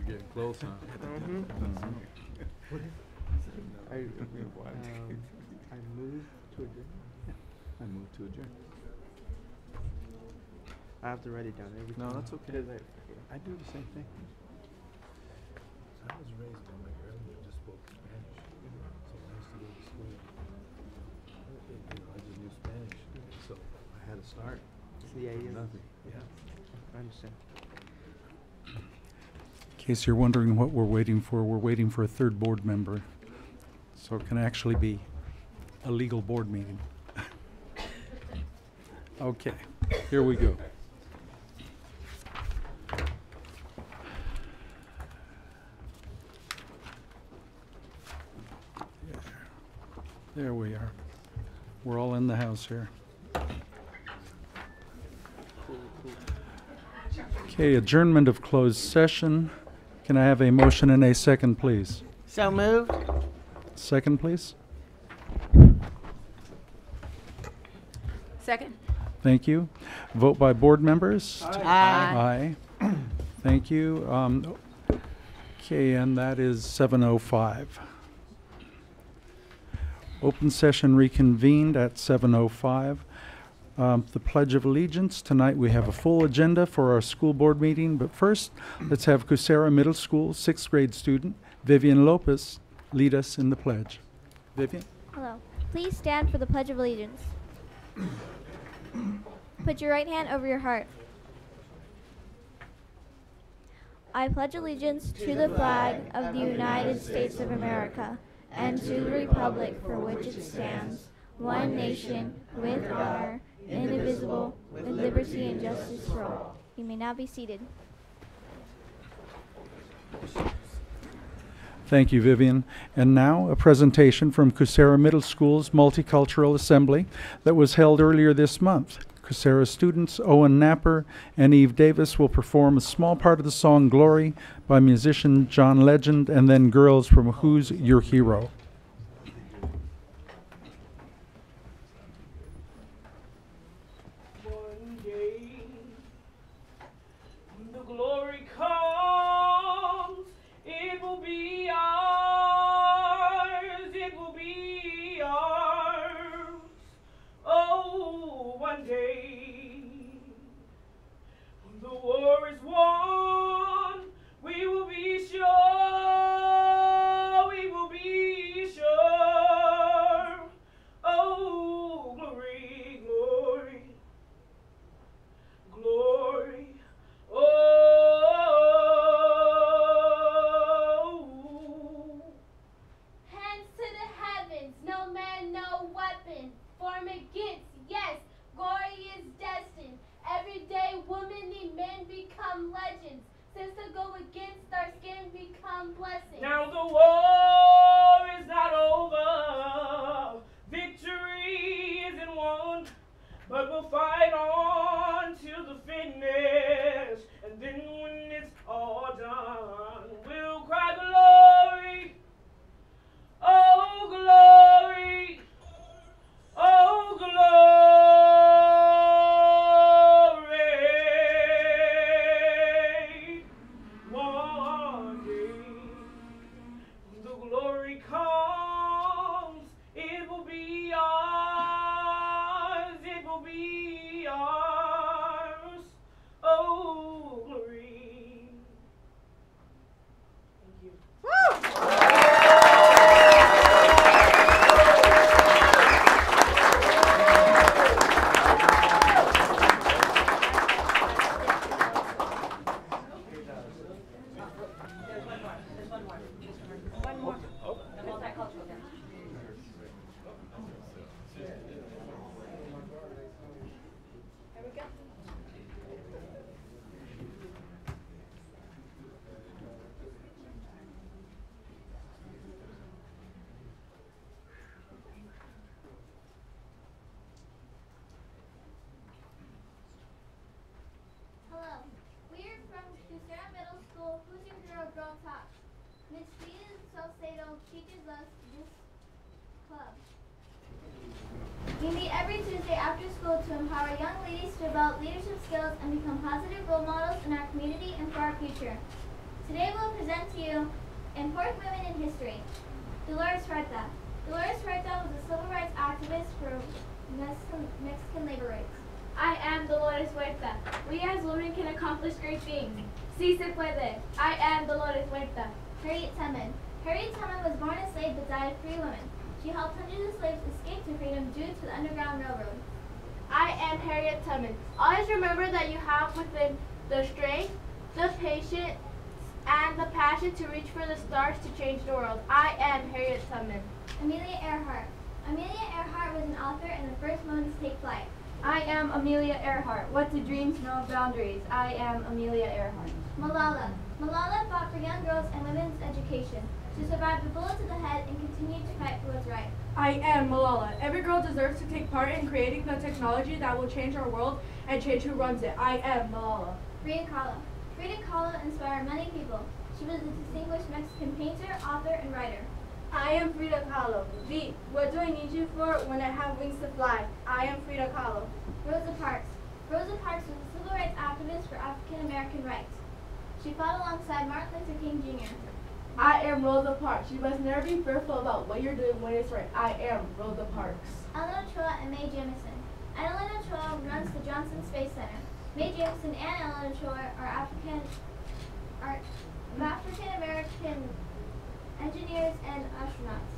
You're getting close, huh? I move to adjourn. I move to adjourn. I have to write it down every No, time. that's okay. I do the same thing. I was raised in my grandmother just spoke Spanish, so I used to go to school. I just knew Spanish, so I had to start. Yeah, yeah. Nothing. Yeah. I understand. In case you're wondering what we're waiting for a third board member. So it can actually be a legal board meeting. Okay, here we go. There we are. We're all in the house here. Okay, adjournment of closed session. Can I have a motion and a second, please? So moved. Second, please. Second. Thank you. Vote by board members. Aye. Aye. Thank you. Okay, and that is 7:05. Open session reconvened at 7:05. The Pledge of Allegiance. Tonight we have a full agenda for our school board meeting, but first let's have Cusera Middle School 6th grade student Vivian Lopez lead us in the pledge. Vivian? Hello. Please stand for the Pledge of Allegiance. Put your right hand over your heart. I pledge allegiance to the flag of the United States of America and to the republic for which it stands, one nation, with honor, indivisible, with liberty and justice for all. You may now be seated. Thank you, Vivian. And now a presentation from Cusera Middle School's Multicultural Assembly that was held earlier this month. Cusera students Owen Napper and Eve Davis will perform a small part of the song Glory by musician John Legend, and then girls from Who's Your Hero? One day, when the glory comes, it will be ours, it will be ours. Oh, one day, when the war is won, we will be sure, we will be sure. Oh, glory, glory, glory. Oh. Hands to the heavens, no man, no weapon. Form against, yes, glory is destined. Every day women and men become legends. Since to go against our skin become blessings. Now the war is not over. Victory isn't won. But we'll fight on till the finish. And then when it's all done, we'll cry glory. Oh, glory. Oh, glory. One day, when the glory comes, it will be ours, it will be ours. Oh, glory. Thank you. Hello, we're from Cusera Middle School. Who's Your Hero Girl Talk. Miss Steven Salcedo teaches us this club. We meet every Tuesday after school to empower young ladies to develop leadership skills and become positive role models in our community and for our future. Today we'll present to you important women in history. Dolores Huerta. Dolores Huerta was a civil rights activist for Mexican labor rights. I am Dolores Huerta. We as women can accomplish great things. Si se puede. I am Dolores Huerta. Harriet Tubman. Harriet Tubman was born a slave but died a free woman. She helped hundreds of slaves escape to freedom due to the Underground Railroad. I am Harriet Tubman. Always remember that you have within the strength, the patience, and the passion to reach for the stars to change the world. I am Harriet Tubman. Amelia Earhart. Amelia Earhart was an author and the first woman to take flight. I am Amelia Earhart. What do dreams know of boundaries? I am Amelia Earhart. Malala. Malala fought for young girls and women's education. She survived a bullet to the head and continued to fight for what's right. I am Malala. Every girl deserves to take part in creating the technology that will change our world and change who runs it. I am Malala. Frida Kahlo. Frida Kahlo inspired many people. She was a distinguished Mexican painter, author, and writer. I am Frida Kahlo. V, what do I need you for when I have wings to fly? I am Frida Kahlo. Rosa Parks. Rosa Parks was a civil rights activist for African American rights. She fought alongside Martin Luther King Jr. I am Rosa Parks. You must never be fearful about what you're doing when it's right. I am Rosa Parks. Ellen Ochoa and Mae Jemison. Ellen Ochoa runs the Johnson Space Center. Mae Jemison and Ellen Ochoa are African American engineers and astronauts.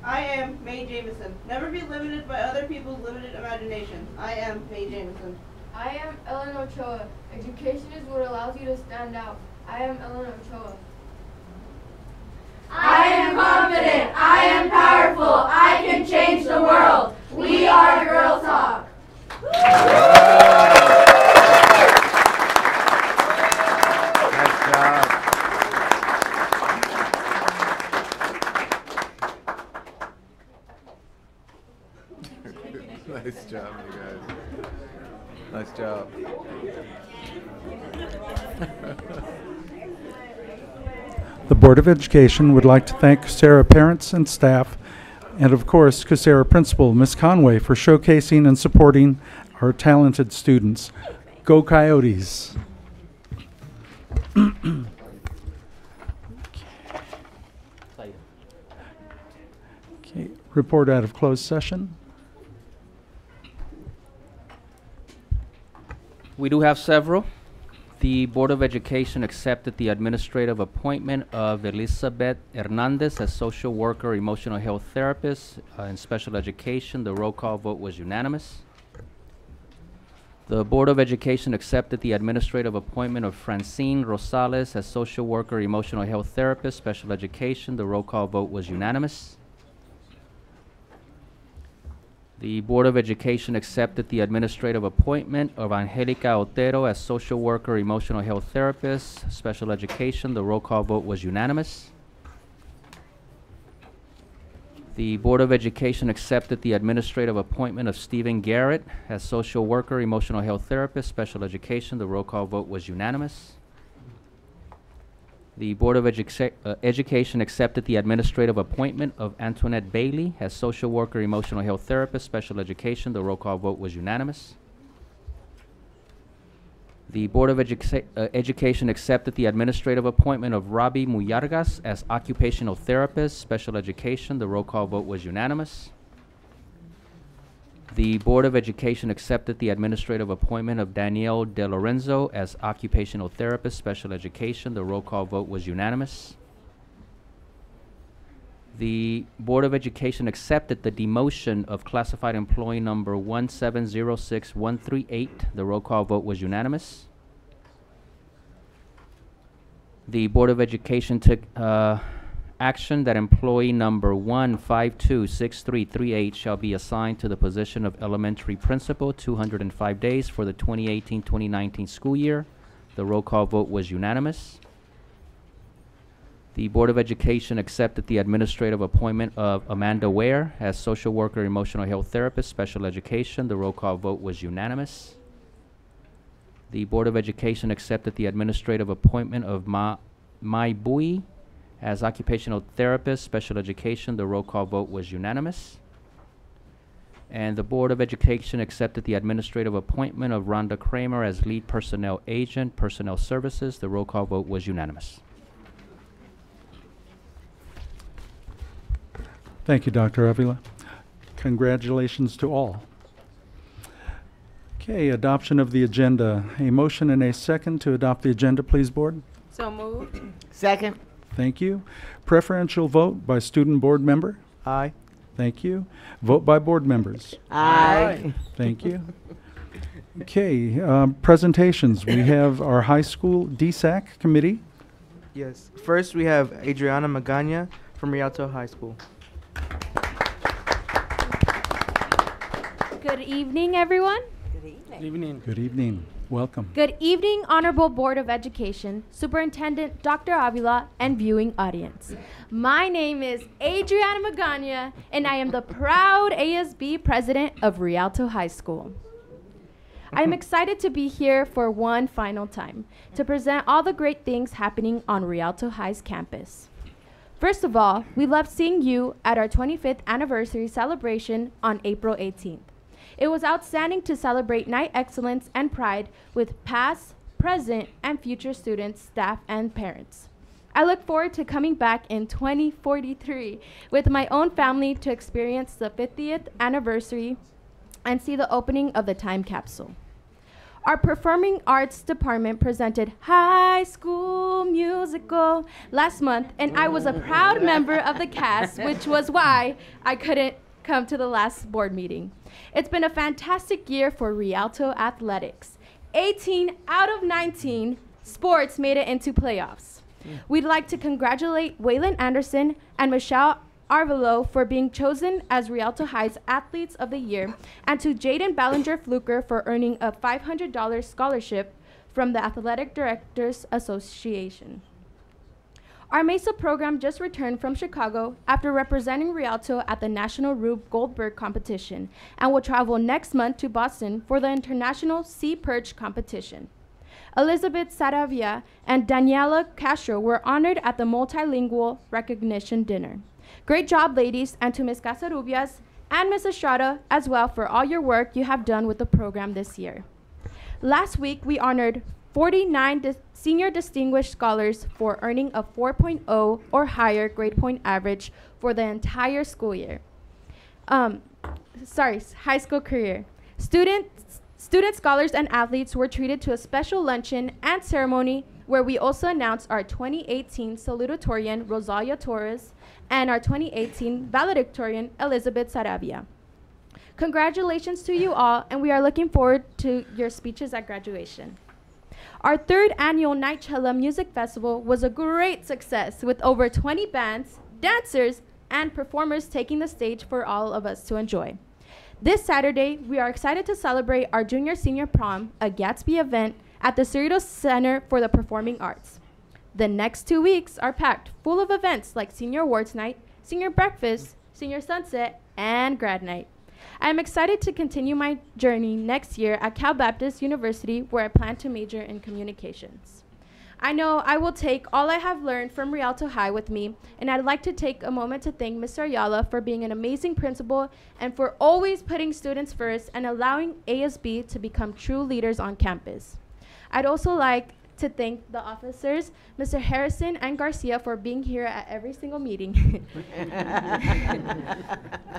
I am Mae Jameson. Never be limited by other people's limited imagination. I am Mae Jameson. I am Ellen Ochoa. Education is what allows you to stand out. I am Ellen Ochoa. I am confident. I am powerful. I can change the world. We are Girl Talk. Nice job. Nice job, you guys. Nice job. The Board of Education would like to thank Coursera parents and staff, and of course, Coursera Principal, Ms. Conway, for showcasing and supporting our talented students. Go Coyotes! Okay, report out of closed session. We do have several. The Board of Education accepted the administrative appointment of Elizabeth Hernandez as social worker, emotional health therapist in special education. The roll call vote was unanimous. The Board of Education accepted the administrative appointment of Francine Rosales as social worker, emotional health therapist, special education. The roll call vote was unanimous. The Board of Education accepted the administrative appointment of Angelica Otero as social worker, emotional health therapist, special education. The roll call vote was unanimous. The Board of Education accepted the administrative appointment of Stephen Garrett as social worker, emotional health therapist, special education. The roll call vote was unanimous. The Board of Education accepted the administrative appointment of Antoinette Bailey as social worker, emotional health therapist, special education. The roll call vote was unanimous. The Board of Education accepted the administrative appointment of Robbie Muyargas as occupational therapist, special education. The roll call vote was unanimous. The Board of Education accepted the administrative appointment of Danielle De Lorenzo as occupational therapist, special education. The roll call vote was unanimous. The Board of Education accepted the demotion of classified employee number 1706138. The roll call vote was unanimous. The Board of Education took action that employee number 1526338 shall be assigned to the position of elementary principal 205 days for the 2018-2019 school year. The roll call vote was unanimous. The Board of Education accepted the administrative appointment of Amanda Ware as social worker, emotional health therapist, special education. The roll call vote was unanimous. The Board of Education accepted the administrative appointment of Mai Bui as occupational therapist, special education. The roll call vote was unanimous. And the Board of Education accepted the administrative appointment of Rhonda Kramer as lead personnel agent, personnel services. The roll call vote was unanimous. Thank you, Dr. Avila. Congratulations to all. Okay, adoption of the agenda. A motion and a second to adopt the agenda, please, Board. So moved. Second. Thank you. Preferential vote by student board member. Aye. Thank you. Vote by board members. Aye. Thank you. Okay, presentations. We have our high school DSAC committee. Yes. First, we have Adriana Magana from Rialto High School. Good evening, everyone. Good evening. Good evening. Welcome. Good evening, Honorable Board of Education, Superintendent Dr. Avila, and viewing audience. My name is Adriana Magana, and I am the proud ASB president of Rialto High School. I am excited to be here for one final time to present all the great things happening on Rialto High's campus. First of all, we loved seeing you at our 25th anniversary celebration on April 18th. It was outstanding to celebrate Night Excellence and Pride with past, present, and future students, staff, and parents. I look forward to coming back in 2043 with my own family to experience the 50th anniversary and see the opening of the time capsule. Our Performing Arts Department presented High School Musical last month, and I was a proud member of the cast, which was why I couldn't come to the last board meeting. It's been a fantastic year for Rialto Athletics. 18 out of 19 sports made it into playoffs. We'd like to congratulate Waylon Anderson and Michelle Arvelo for being chosen as Rialto High's Athletes of the Year, and to Jaden Ballinger Fluker for earning a $500 scholarship from the Athletic Directors Association. Our MESA program just returned from Chicago after representing Rialto at the National Rube Goldberg competition and will travel next month to Boston for the International Sea Perch competition. Elizabeth Saravia and Daniela Castro were honored at the multilingual recognition dinner. Great job, ladies, and to Ms. Casarubias and Ms. Estrada as well for all your work you have done with the program this year. Last week, we honored 49 senior distinguished scholars for earning a 4.0 or higher grade point average for the entire school year. High school career. Student scholars and athletes were treated to a special luncheon and ceremony where we also announced our 2018 salutatorian Rosalia Torres and our 2018 valedictorian Elizabeth Saravia. Congratulations to you all, and we are looking forward to your speeches at graduation. Our third annual Nightchella Music Festival was a great success with over 20 bands, dancers, and performers taking the stage for all of us to enjoy. This Saturday, we are excited to celebrate our junior-senior prom, a Gatsby event, at the Cerritos Center for the Performing Arts. The next 2 weeks are packed full of events like Senior Awards Night, Senior Breakfast, Senior Sunset, and Grad Night. I am excited to continue my journey next year at Cal Baptist University, where I plan to major in communications. I know I will take all I have learned from Rialto High with me, and I'd like to take a moment to thank Mr. Ayala for being an amazing principal and for always putting students first and allowing ASB to become true leaders on campus. I'd also like to thank the officers, Mr. Harrison and Garcia, for being here at every single meeting.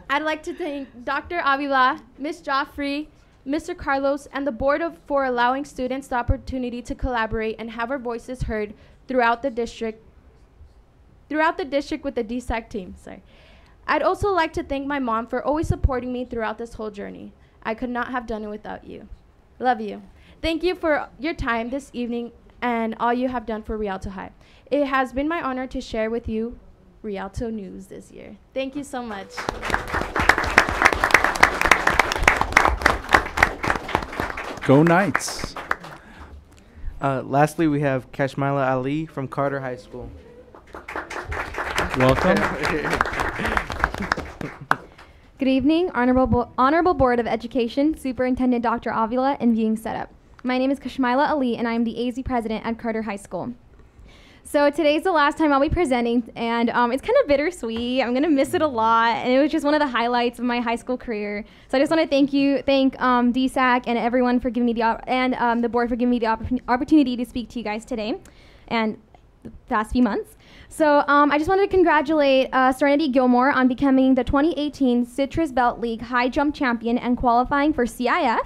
I'd like to thank Dr. Avila, Ms. Joffrey, Mr. Carlos, and the board for allowing students the opportunity to collaborate and have our voices heard throughout the district with the DSAC team. I'd also like to thank my mom for always supporting me throughout this whole journey. I could not have done it without you. Love you. Thank you for your time this evening and all you have done for Rialto High. It has been my honor to share with you Rialto news this year. Thank you so much. Go Knights. Lastly, we have Kashmila Ali from Carter High School. Welcome. Good evening, Honorable Board of Education, Superintendent Dr. Avila, and viewing setup. My name is Kashmila Ali, and I am the AZ president at Carter High School. So today's the last time I'll be presenting, and it's kind of bittersweet. I'm going to miss it a lot, and it was just one of the highlights of my high school career. So I just want to thank DSAC and everyone for giving me the board for giving me the opportunity to speak to you guys today and the past few months. So I just wanted to congratulate Serenity Gilmore on becoming the 2018 Citrus Belt League High Jump Champion and qualifying for CIF.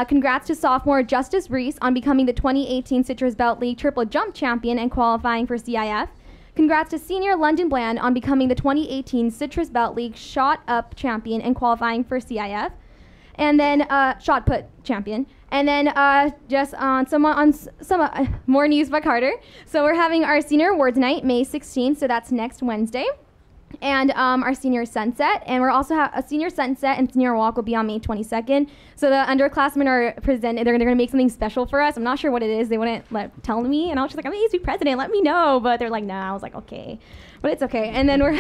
Congrats to sophomore Justice Reese on becoming the 2018 Citrus Belt League Triple Jump Champion and qualifying for CIF. Congrats to senior London Bland on becoming the 2018 Citrus Belt League Shot Up Champion and qualifying for CIF. And then Shot Put Champion. And then just on some more news by Carter. So we're having our senior awards night May 16th, so that's next Wednesday. And our senior sunset, and we're also have a senior sunset and senior walk will be on May 22nd. So the underclassmen are presented. They're gonna make something special for us. I'm not sure what it is. They wouldn't tell me, and I was just like, I'm the ASB president. Let me know. But they're like, nah. I was like, okay, but it's okay. And then we're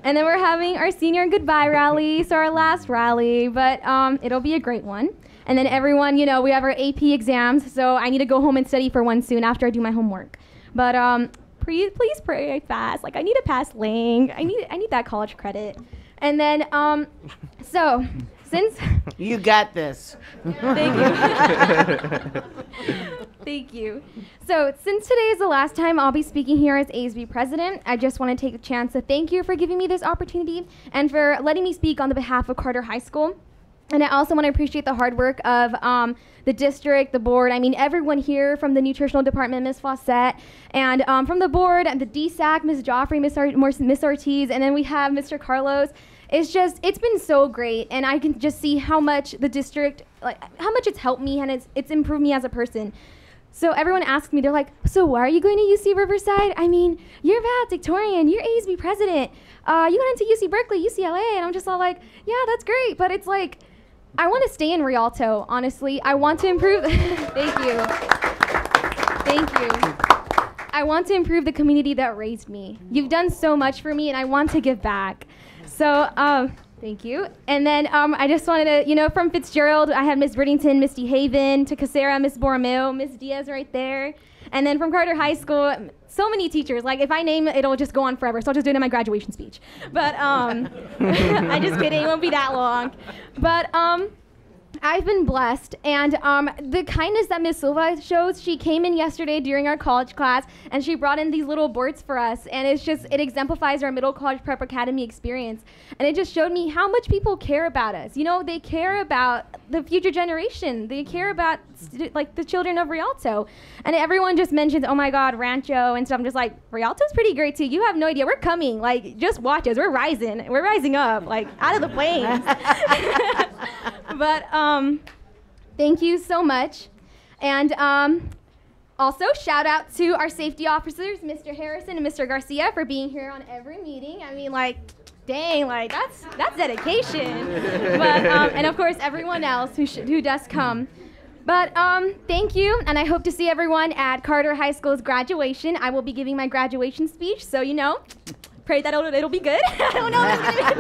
and then we're having our senior goodbye rally. So our last rally, but it'll be a great one. And then everyone, you know, we have our AP exams, so I need to go home and study for one soon after I do my homework. But please pray I pass. Like I need to pass Lang. I need that college credit. And then so since you got this. Thank you. Thank you. So since today is the last time I'll be speaking here as ASB president, I just want to take a chance to thank you for giving me this opportunity and for letting me speak on the behalf of Carter High School. And I also want to appreciate the hard work of the district, the board. I mean, everyone here from the nutritional department, Ms. Fawcett, and from the board, and the DSAC, Ms. Joffrey, Ms. Ortiz, and then we have Mr. Carlos. It's been so great, and I can just see how much the district, like how much it's helped me, and it's improved me as a person. So everyone asks me, they're like, so why are you going to UC Riverside? I mean, you're valedictorian, you're ASB president, you went into UC Berkeley, UCLA, and I'm just all like, yeah, that's great, but it's like, I want to stay in Rialto, honestly. I want to improve. Thank you. Thank you. I want to improve the community that raised me. You've done so much for me, and I want to give back. So, thank you. And then I just wanted to, you know, from Fitzgerald, I have Ms. Bridington, Ms. DeHaven, to Casera, Ms. Borromeo, Ms. Diaz right there. And then from Carter High School, so many teachers. Like, if I name it, it'll just go on forever. So I'll just do it in my graduation speech. But I'm just kidding. It won't be that long. But I've been blessed, and the kindness that Ms. Silva shows, she came in yesterday during our college class, and she brought in these little boards for us, and it exemplifies our middle college prep academy experience, and it just showed me how much people care about us. You know, they care about the future generation. They care about like the children of Rialto, and everyone just mentions, oh my God, Rancho and stuff. I'm just like, Rialto's pretty great too. You have no idea. We're coming. Like, just watch us. We're rising. We're rising up, like out of the flames. But thank you so much. And also shout out to our safety officers, Mr. Harrison and Mr. Garcia, for being here on every meeting. I mean, like, dang, like that's dedication. But and of course everyone else who does come. But thank you, and I hope to see everyone at Carter High School's graduation. I will be giving my graduation speech, so you know, pray that it'll be good. I don't know if it's gonna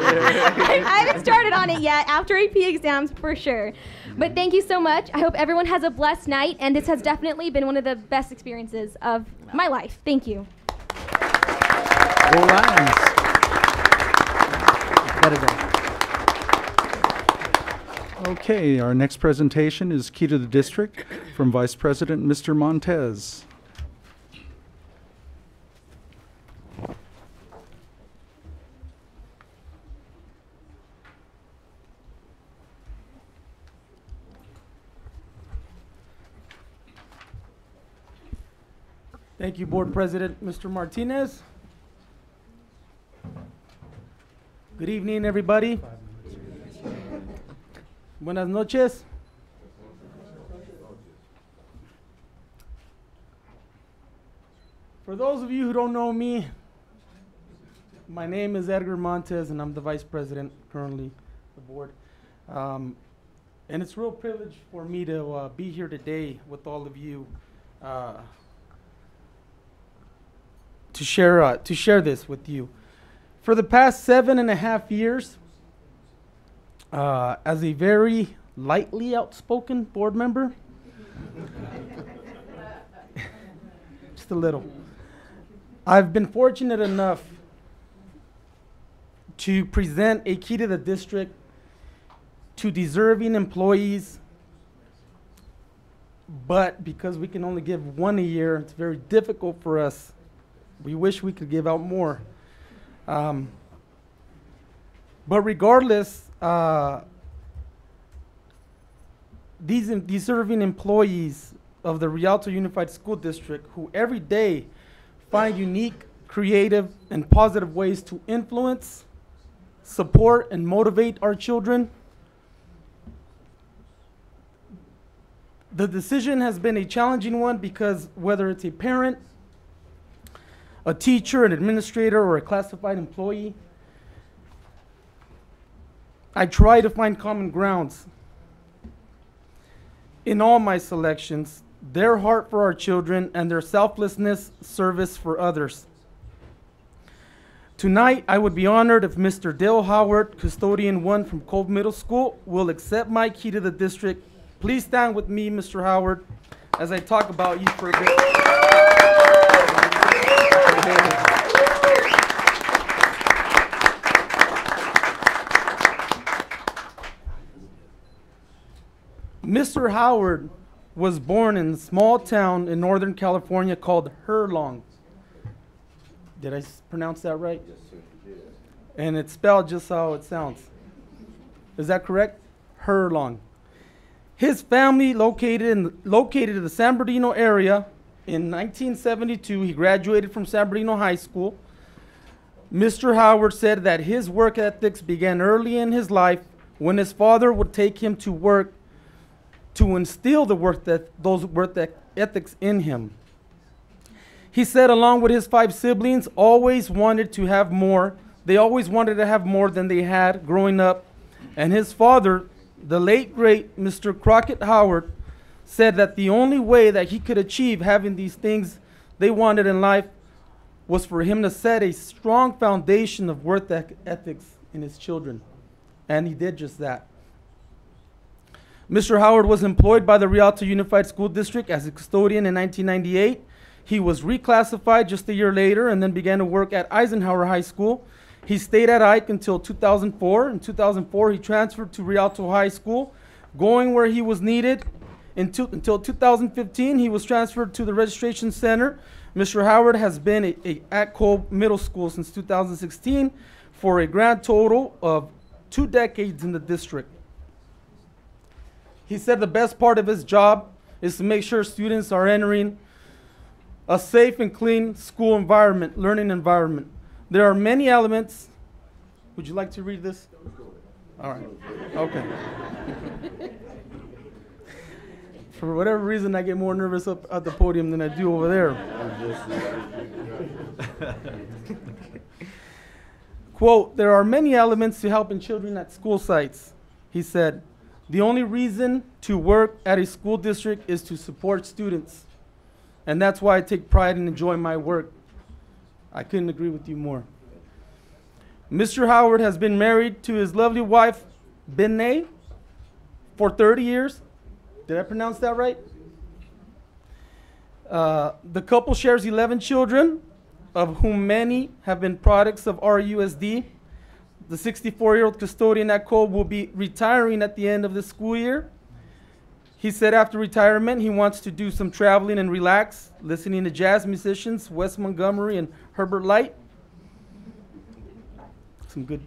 be I haven't started on it yet, after AP exams for sure. But thank you so much. I hope everyone has a blessed night, and this has definitely been one of the best experiences of my life. Thank you. All right. Okay, our next presentation is Key to the District from Vice President Mr. Montez. Thank you, Board President Mr. Martinez. Good evening, everybody. Buenas noches. For those of you who don't know me, my name is Edgar Montez, and I'm the Vice President currently of the board. And it's a real privilege for me to be here today with all of you to share this with you. For the past 7.5 years, as a very lightly outspoken board member, just a little, I've been fortunate enough to present a key to the district to deserving employees, but because we can only give one a year, it's very difficult for us We wish we could give out more. But regardless, these deserving employees of the Rialto Unified School District who every day find unique, creative, and positive ways to influence, support, and motivate our children. The decision has been a challenging one because whether it's a parent, a teacher, an administrator, or a classified employee, I try to find common grounds in all my selections, their heart for our children and their selflessness service for others. Tonight, I would be honored if Mr. Dale Howard, Custodian 1 from Cove Middle School, will accept my key to the district. Please stand with me, Mr. Howard, as I talk about you for a bit. Mr. Howard was born in a small town in Northern California called Hurlong. Did I pronounce that right? Yes, sir, you did. And it's spelled just how it sounds. Is that correct? Hurlong. His family located in the San Bernardino area. In 1972, he graduated from San Bernardino High School. Mr. Howard said that his work ethics began early in his life when his father would take him to work to instill those work ethics in him. He said along with his 5 siblings, always wanted to have more. They always wanted to have more than they had growing up. And his father, the late great Mr. Crockett Howard, said that the only way that he could achieve having these things they wanted in life was for him to set a strong foundation of work ethics in his children. And he did just that. Mr. Howard was employed by the Rialto Unified School District as a custodian in 1998. He was reclassified just a year later and then began to work at Eisenhower High School. He stayed at Ike until 2004. In 2004, he transferred to Rialto High School, going where he was needed. Until 2015, he was transferred to the registration center. Mr. Howard has been at Cole Middle School since 2016 for a grand total of 2 decades in the district. He said the best part of his job is to make sure students are entering a safe and clean school environment, learning environment. There are many elements. Would you like to read this? All right. Okay. For whatever reason, I get more nervous up at the podium than I do over there. Quote, there are many elements to helping children at school sites. He said, the only reason to work at a school district is to support students. And that's why I take pride and enjoy my work. I couldn't agree with you more. Mr. Howard has been married to his lovely wife, Benay, for 30 years. Did I pronounce that right? The couple shares 11 children, of whom many have been products of RUSD. The 64-year-old custodian at Cole will be retiring at the end of the school year. He said after retirement, he wants to do some traveling and relax, listening to jazz musicians, Wes Montgomery and Herbert Light.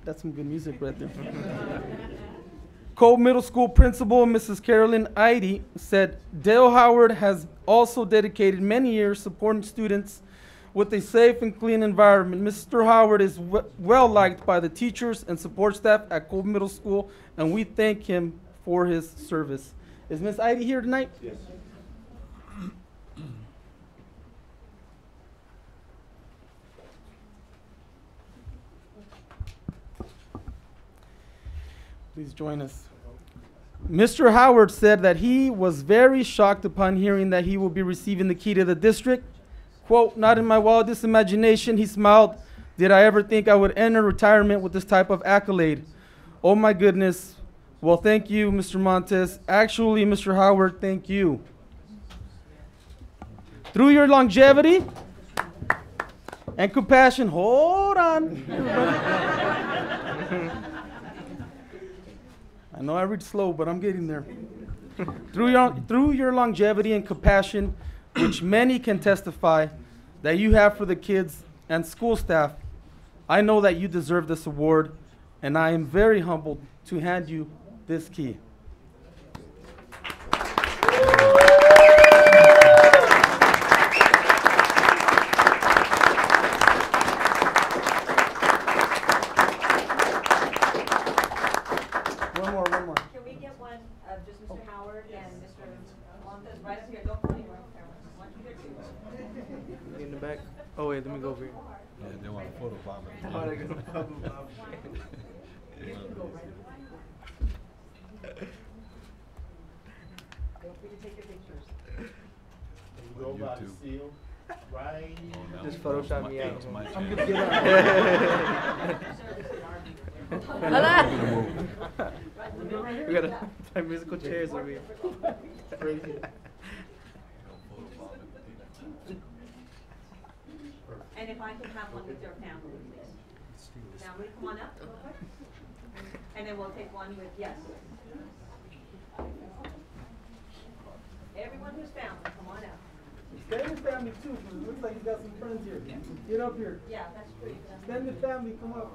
That's some good music right there. Cole Middle School principal, Mrs. Carolyn Eide, said Dale Howard has also dedicated many years supporting students with a safe and clean environment. Mr. Howard is well liked by the teachers and support staff at Cole Middle School, and we thank him for his service. Is Ms. Eide here tonight? Yes. Please join us. Mr. Howard said that he was very shocked upon hearing that he will be receiving the key to the district. Quote, not in my wildest imagination, he smiled, did I ever think I would enter retirement with this type of accolade? Oh my goodness. Well, thank you, Mr. Montes. Actually, Mr. Howard, thank you. Through your longevity and compassion, hold on. I know I read slow, but I'm getting there. Through your longevity and compassion, which many can testify, that you have for the kids and school staff, I know that you deserve this award, and I am very humbled to hand you this key. One more. Can we get one of just Mr. Howard and Mr. Montes right up here? Don't go anywhere. One, two, In the back. Oh wait, let me go over here. Yeah, they want a photo bomb. I wanna go photo bomb. Feel free to take your pictures. Go by the seal, right? Just Photoshop me out. I'm gonna get We gotta find musical chairs over here. And if I can have one with your family, please. Family, come on up real quick. And then we'll take one with, yes. Everyone who's family, come on out. Stand with family too, 'cause it looks like you got some friends here. Get up here. Yeah, that's true. Stand with family, come up.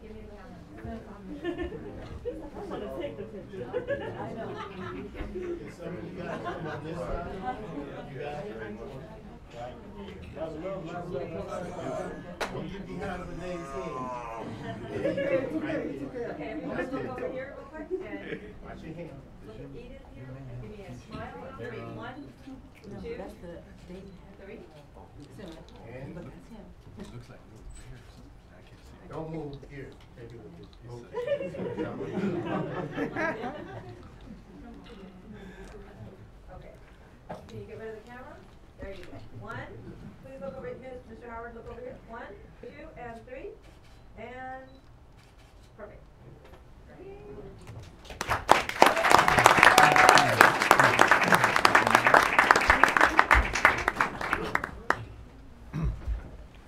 Give me the camera. I'm gonna take the picture. I know. Can some of you guys come on this side? You guys? Right. When you behind Renee's head. Okay, everyone look over here real quick and Watch your hand. look at Edith here. Give me a smile on three. One, two, three. And Looks like little bears. I can't see. don't move here. Take it with you. Okay. Can you get rid of the camera? There you go. One, please look over here. Mr. Howard, look over here. One, two, and three. And perfect.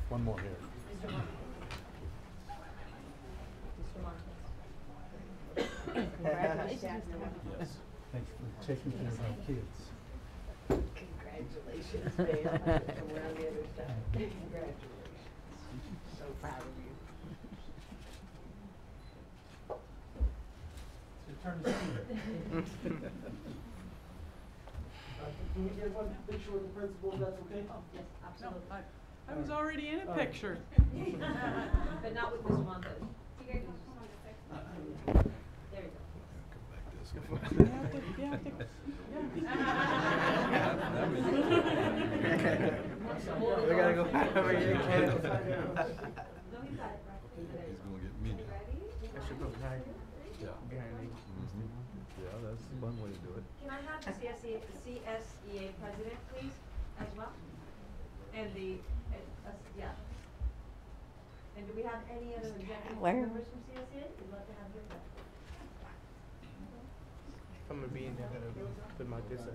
One more here. Mr. Montes. Mr. Montes. Congratulations. Yes. Thanks for taking care of our kids. Congratulations, man. And we're on the other side. Congratulations. So proud of you. It's your turn to see it. Can we get one picture with the principal, if that's okay? Oh, yes, absolutely. I was already in a picture. But not with Mr. Montes. There you go. We gotta go back over here. No, he's got it right. He's gonna get me. I should go behind. Yeah. Behind me. Yeah, that's one way to do it. Can I have the CSEA president, please, as well? And the, yeah. And do we have any other executive members from CSEA? We'd love to have your presence. I'm gonna be in there. I'm gonna put my this out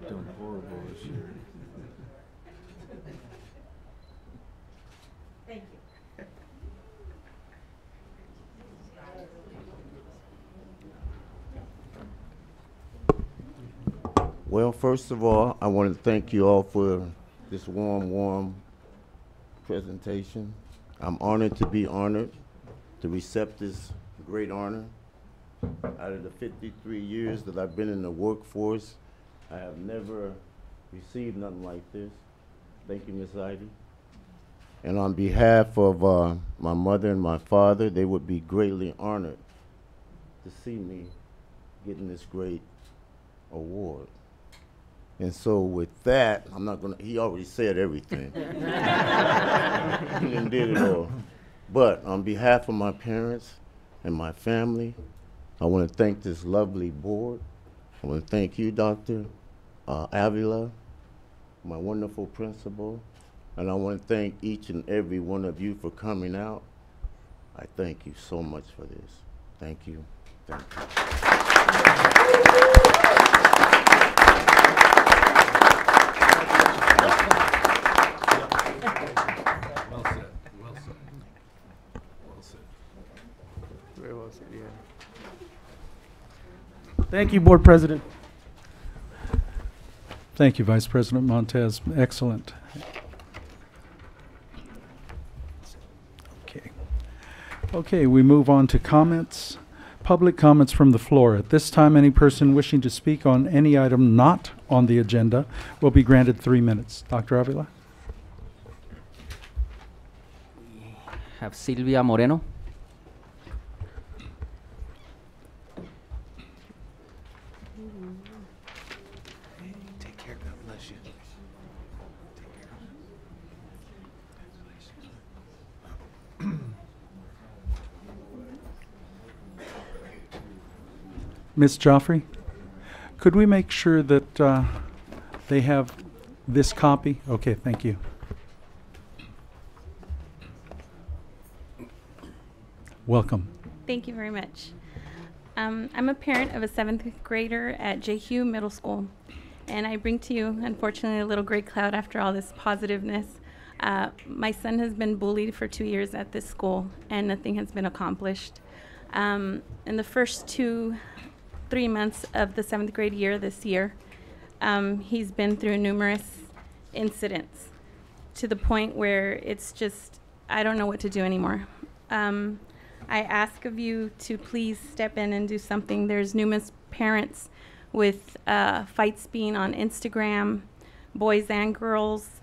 Doing horrible this year. Thank you. Well, first of all, I want to thank you all for this warm presentation. I'm honored to be honored to accept this great honor. Out of the 53 years that I've been in the workforce, I have never received nothing like this. Thank you, Ms. Ivy. And on behalf of my mother and my father, they would be greatly honored to see me getting this great award. And so with that, I'm not gonna, he already said everything. He done did it all. But on behalf of my parents and my family, I want to thank this lovely board. I want to thank you, Dr. Avila, my wonderful principal. And I want to thank each and every one of you for coming out. I thank you so much for this. Thank you. Thank you. Well said. Well said. Well said. Very well said, yeah. Thank you, Board President. Thank you, Vice President Montez. Excellent. Okay. Okay, we move on to comments. Public comments from the floor. At this time, any person wishing to speak on any item not on the agenda will be granted 3 minutes. Dr. Avila? Have Silvia Moreno. Take care, God bless you. Ms. Joffrey, could we make sure that they have this copy? Okay, thank you. Welcome. Thank you very much. I'm a parent of a 7th grader at J. Middle School, and I bring to you, unfortunately, a little gray cloud after all this positiveness. My son has been bullied for 2 years at this school, and nothing has been accomplished. In the first 3 months of the 7th grade year this year, he's been through numerous incidents to the point where it's just, I don't know what to do anymore. I ask of you to please step in and do something. There's numerous parents with fights being on Instagram, boys and girls.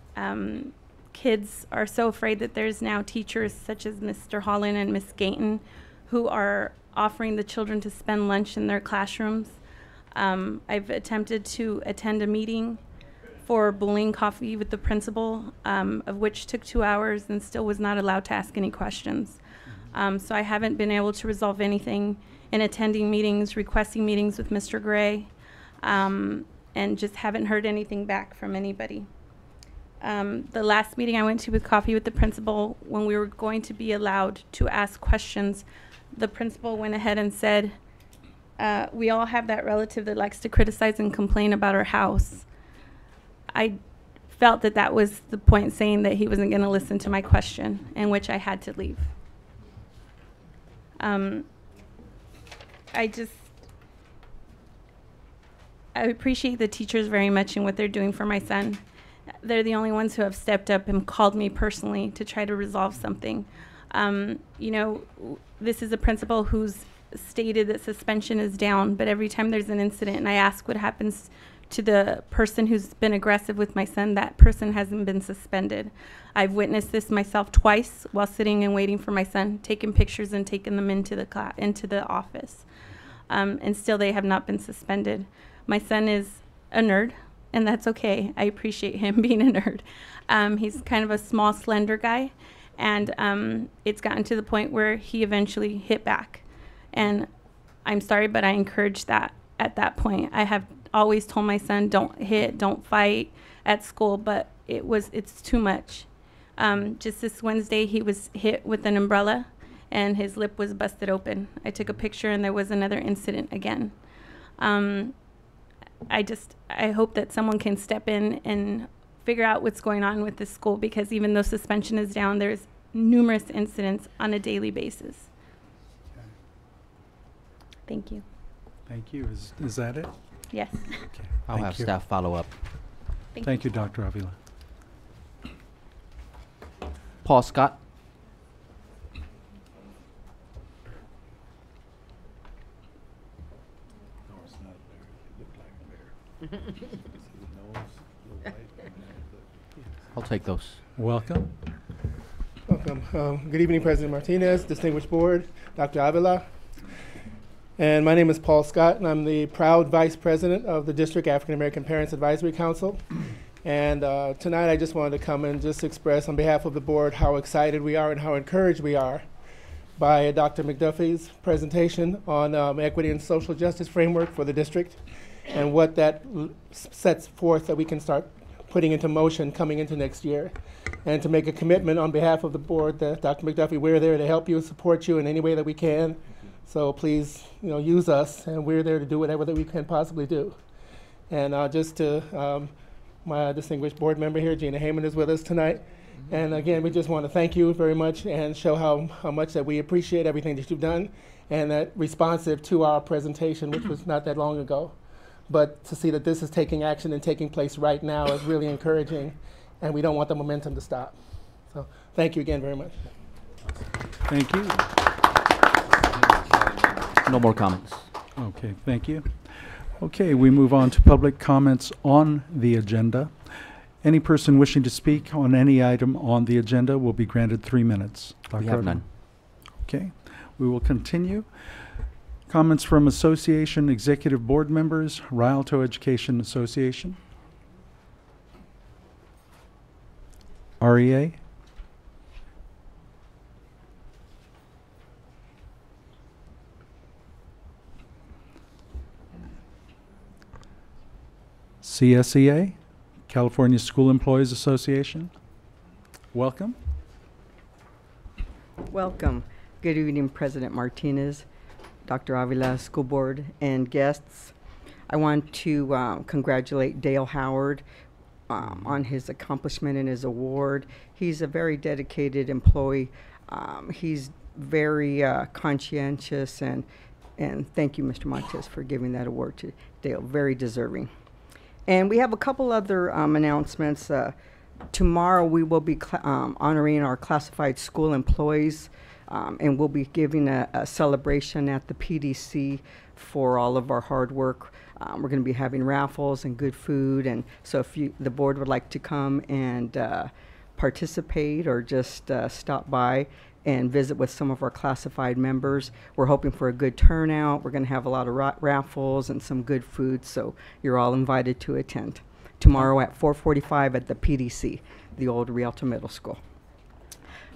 Kids are so afraid that there's now teachers such as Mr. Holland and Miss Gayton who are offering the children to spend lunch in their classrooms. I've attempted to attend a meeting for bullying coffee with the principal, of which took 2 hours and still was not allowed to ask any questions. So I haven't been able to resolve anything in attending meetings, requesting meetings with Mr. Gray, and just haven't heard anything back from anybody. The last meeting I went to with coffee with the principal, when we were going to be allowed to ask questions, the principal went ahead and said, we all have that relative that likes to criticize and complain about our house. I felt that that was the point, saying that he wasn't going to listen to my question, in which I had to leave. I appreciate the teachers very much and what they're doing for my son. They're the only ones who have stepped up and called me personally to try to resolve something. You know, this is a principal who's stated that suspension is down, but every time there's an incident and I ask what happens to the person who's been aggressive with my son, that person hasn't been suspended. I've witnessed this myself twice while sitting and waiting for my son, taking pictures and taking them into the office. And still they have not been suspended. My son is a nerd, and that's okay. I appreciate him being a nerd. He's kind of a small, slender guy, and it's gotten to the point where he eventually hit back. And I'm sorry, but I encouraged that at that point. I have always told my son, don't hit, don't fight at school, but it's too much. Just this Wednesday, he was hit with an umbrella, and his lip was busted open. I took a picture, and there was another incident again. I hope that someone can step in and figure out what's going on with this school, because even though suspension is down, there's numerous incidents on a daily basis. Okay. Thank you. Thank you. Is that it? Yes. Okay. I'll have staff follow up. Thank you, Dr. Avila. Paul Scott. No, it's not a bear. It looked like a bear. See the nose, little white, and I'll take those. Welcome. Welcome. Good evening, President Martinez, distinguished board, Dr. Avila. And my name is Paul Scott, and I'm the proud vice president of the District African American Parents Advisory Council. And tonight I just wanted to come and just express on behalf of the board how excited we are and how encouraged we are by Dr. McDuffie's presentation on equity and social justice framework for the district, and what that sets forth that we can start putting into motion coming into next year. And to make a commitment on behalf of the board that Dr. McDuffie, we're there to help you, support you in any way that we can. So please, use us, and we're there to do whatever that we can possibly do. And just to my distinguished board member here, Gina Heyman, is with us tonight. And again, we just want to thank you very much and show how much that we appreciate everything that you've done, and that responsive to our presentation, which was not that long ago. but to see that this is taking action and taking place right now is really encouraging, and we don't want the momentum to stop. So thank you again very much. Thank you. No more comments. Okay, thank you. Okay, we move on to public comments on the agenda. Any person wishing to speak on any item on the agenda will be granted 3 minutes. We Dr. have Arden? none. Okay, we will continue. Comments from Association Executive Board members, Rialto Education Association. REA. CSEA, California School Employees Association. Welcome. Welcome. Good evening, President Martinez, Dr. Avila, school board, and guests. I want to congratulate Dale Howard on his accomplishment and his award. He's a very dedicated employee. He's very conscientious, and thank you, Mr. Montes, for giving that award to Dale. Very deserving. And we have a couple other announcements. Tomorrow we will be honoring our classified school employees, and we'll be giving a celebration at the PDC for all of our hard work. We're going to be having raffles and good food, and so if the board would like to come and participate or just stop by and visit with some of our classified members. We're hoping for a good turnout. We're going to have a lot of raffles and some good food, so you're all invited to attend. Tomorrow at 4:45 at the PDC, the old Rialto Middle School.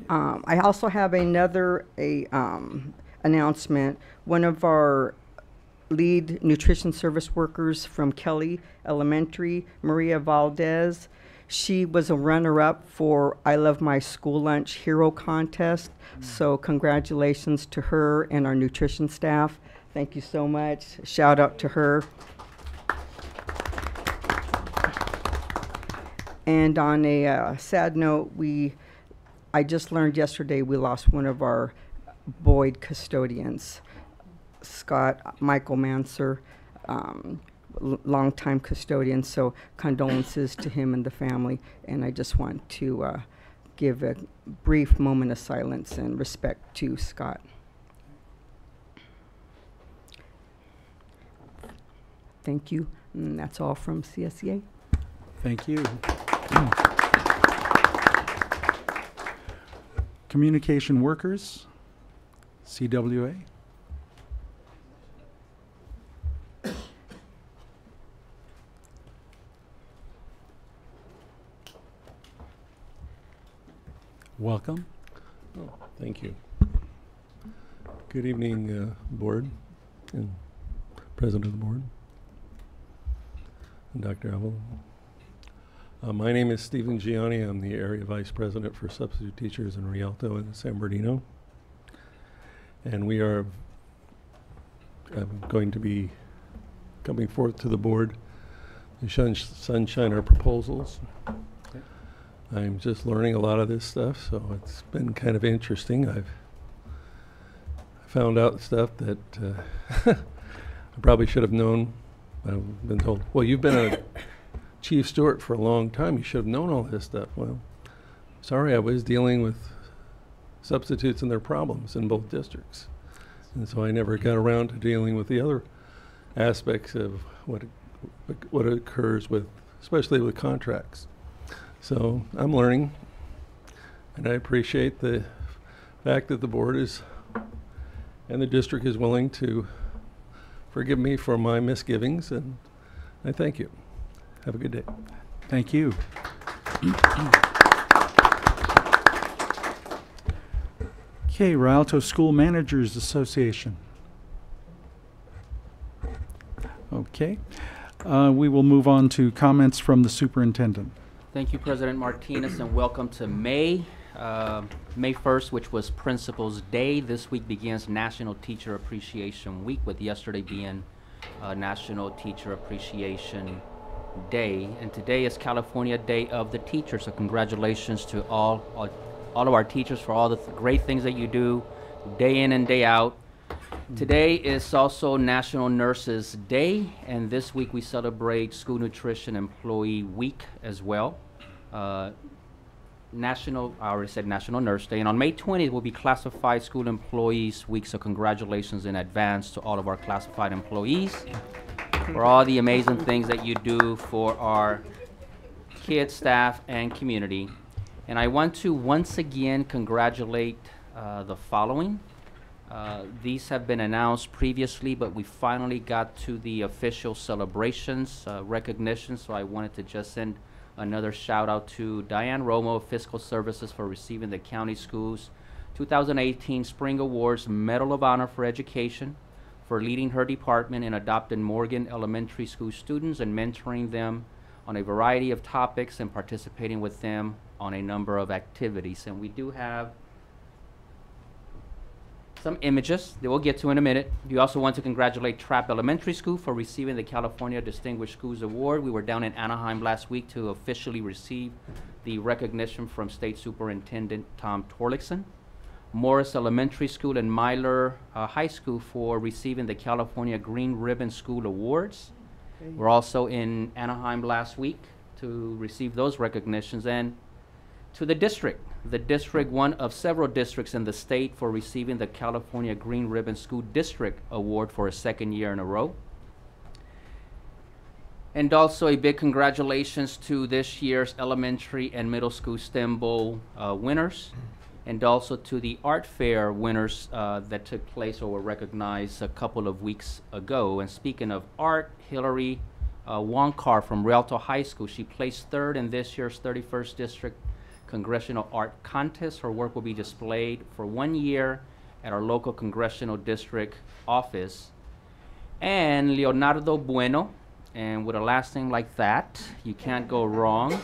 I also have another announcement. One of our lead nutrition service workers from Kelly Elementary, Maria Valdez, she was a runner-up for I Love My School Lunch Hero Contest. So congratulations to her and our nutrition staff. Thank you so much. Shout out to her. And on a sad note, I just learned yesterday we lost one of our Boyd custodians, Scott Michael Manser, longtime custodian, so condolences to him and the family. And I just want to give a brief moment of silence and respect to Scott. Thank you. And that's all from CSEA. Thank you. Communication workers, CWA. Welcome. Oh, thank you. Good evening, board and president of the board, and Dr. Avila. My name is Stephen Gianni. I'm the area vice president for substitute teachers in Rialto and San Bernardino. And we are going to be coming forth to the board to sunshine our proposals. I'm just learning a lot of this stuff, so it's been kind of interesting. I found out stuff that I probably should have known. I've been told, well, you've been a chief steward for a long time. You should have known all this stuff. Well, sorry, I was dealing with substitutes and their problems in both districts. And so I never got around to dealing with the other aspects of what occurs with, especially with contracts. So I'm learning, and I appreciate the fact that the board is and the district is willing to forgive me for my misgivings, and I thank you. Have a good day. Thank you. Okay, Rialto School Managers Association. Okay, we will move on to comments from the superintendent. Thank you, President Martinez, and welcome to May. May 1st, which was Principal's Day. This week begins National Teacher Appreciation Week, with yesterday being National Teacher Appreciation Day. And today is California Day of the Teacher, so congratulations to all of our teachers for all the great things that you do day in and day out. Today is also National Nurses Day, and this week we celebrate School Nutrition Employee Week as well. I already said National Nurse Day, and on May 20th will be Classified School Employees Week, so congratulations in advance to all of our classified employees for all the amazing things that you do for our kids, staff, and community. And I want to once again congratulate the following. These have been announced previously, but we finally got to the official celebrations, recognition, so I wanted to just send another shout out to Diane Romo of Fiscal Services for receiving the County Schools 2018 Spring Awards Medal of Honor for Education, for leading her department in adopting Morgan Elementary School students and mentoring them on a variety of topics and participating with them on a number of activities. And we do have some images that we'll get to in a minute. We also want to congratulate Trapp Elementary School for receiving the California Distinguished Schools Award. We were down in Anaheim last week to officially receive the recognition from State Superintendent Tom Torlixon. Morris Elementary School and Myler High School for receiving the California Green Ribbon School Awards. We're also in Anaheim last week to receive those recognitions. And to the district, one of several districts in the state for receiving the California Green Ribbon School District Award for a second year in a row. And also a big congratulations to this year's elementary and middle school STEM Bowl winners, and also to the art fair winners that took place or were recognized a couple of weeks ago. And speaking of art, Hillary Wonkar from Rialto High School, she placed third in this year's 31st District Congressional Art Contest. Her work will be displayed for 1 year at our local Congressional District office. And Leonardo Bueno, and with a last name like that, you can't go wrong.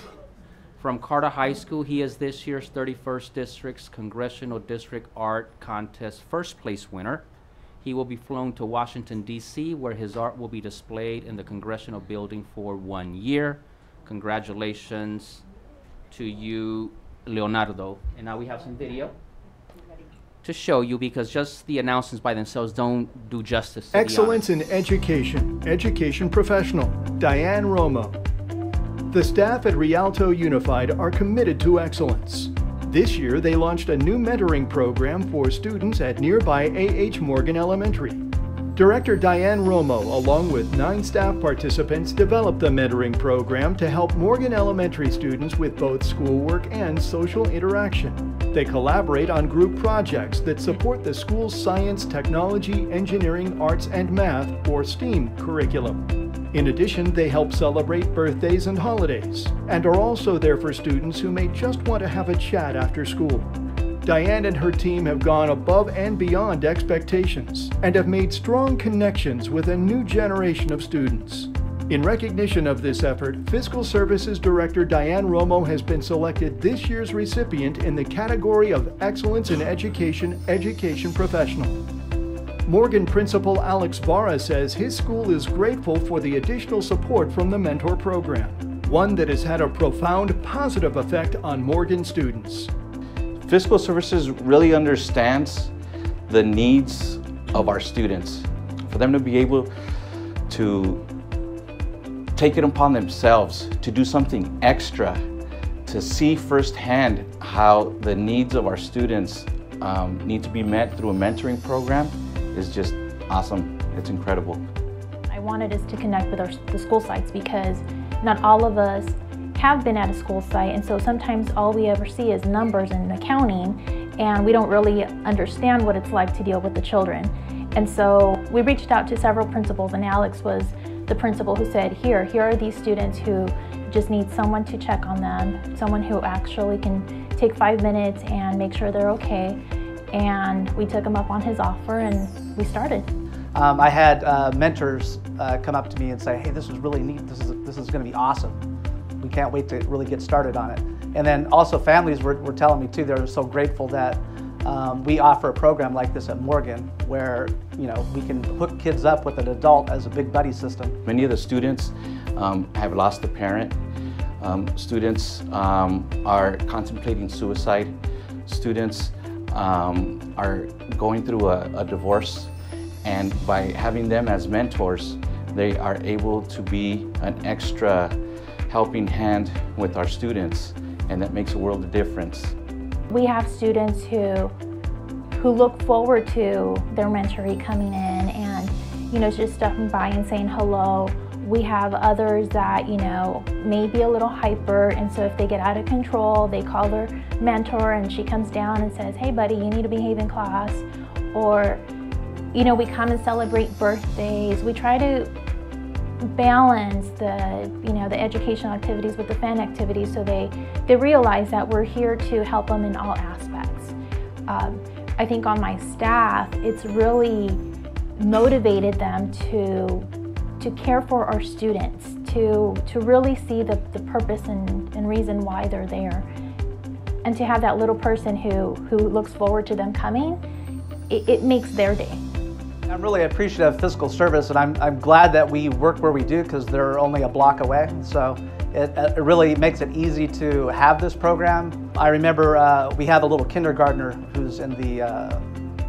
From Carter High School, he is this year's 31st District's Congressional District Art Contest first place winner. He will be flown to Washington, D.C., where his art will be displayed in the Congressional Building for 1 year. Congratulations to you, Leonardo. And now we have some video to show you, because just the announcements by themselves don't do justice to Excellence in Education, Education Professional, Diane Romo. The staff at Rialto Unified are committed to excellence. This year, they launched a new mentoring program for students at nearby A.H. Morgan Elementary. Director Diane Romo, along with 9 staff participants, developed the mentoring program to help Morgan Elementary students with both schoolwork and social interaction. They collaborate on group projects that support the school's science, technology, engineering, arts, and math, or STEAM curriculum. In addition, they help celebrate birthdays and holidays, and are also there for students who may just want to have a chat after school. Diane and her team have gone above and beyond expectations and have made strong connections with a new generation of students. In recognition of this effort, Fiscal Services Director Diane Romo has been selected this year's recipient in the category of Excellence in Education, Education Professional. Morgan Principal Alex Vara says his school is grateful for the additional support from the mentor program, one that has had a profound positive effect on Morgan students. Fiscal Services really understands the needs of our students. For them to be able to take it upon themselves to do something extra, to see firsthand how the needs of our students need to be met through a mentoring program is just awesome. It's incredible. I wanted us to connect with the school sites, because not all of us have been at a school site, and so sometimes all we ever see is numbers and accounting, and we don't really understand what it's like to deal with the children. And so we reached out to several principals, and Alex was the principal who said, here are these students who just need someone to check on them, someone who actually can take 5 minutes and make sure they're okay. And we took him up on his offer, and we started. I had mentors come up to me and say, hey, this is really neat, this is going to be awesome. We can't wait to really get started on it. And then also families were telling me too, they're so grateful that we offer a program like this at Morgan, where we can hook kids up with an adult as a big buddy system. Many of the students have lost a parent. Students are contemplating suicide. Students are going through a divorce. And by having them as mentors, they are able to be an extra helping hand with our students, and that makes a world of difference. We have students who look forward to their mentoree coming in and, you know, just stopping by and saying hello. We have others that, you know, may be a little hyper, and so if they get out of control, they call their mentor and she comes down and says, hey buddy, you need to behave in class. Or, you know, we come and celebrate birthdays. We try to balance the, you know, the educational activities with the fun activities so they realize that we're here to help them in all aspects. I think on my staff, it's really motivated them to care for our students, to really see the purpose and reason why they're there. And to have that little person who looks forward to them coming, it makes their day. I'm really appreciative of physical service, and I'm glad that we work where we do because they're only a block away. So it really makes it easy to have this program. I remember we have a little kindergartner who's in the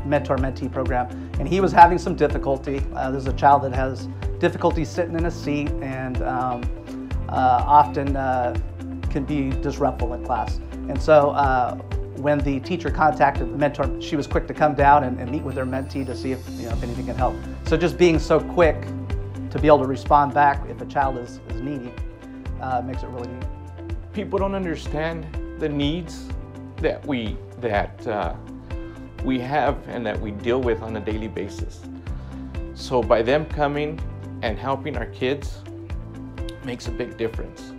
mentor-mentee program, and he was having some difficulty. There's a child that has difficulty sitting in a seat and often can be disruptive in class. And so when the teacher contacted the mentor, she was quick to come down and meet with her mentee to see if, you know, if anything can help. So just being so quick to be able to respond back if a child is needy makes it really neat. People don't understand the needs that we have and that we deal with on a daily basis. So by them coming and helping our kids makes a big difference.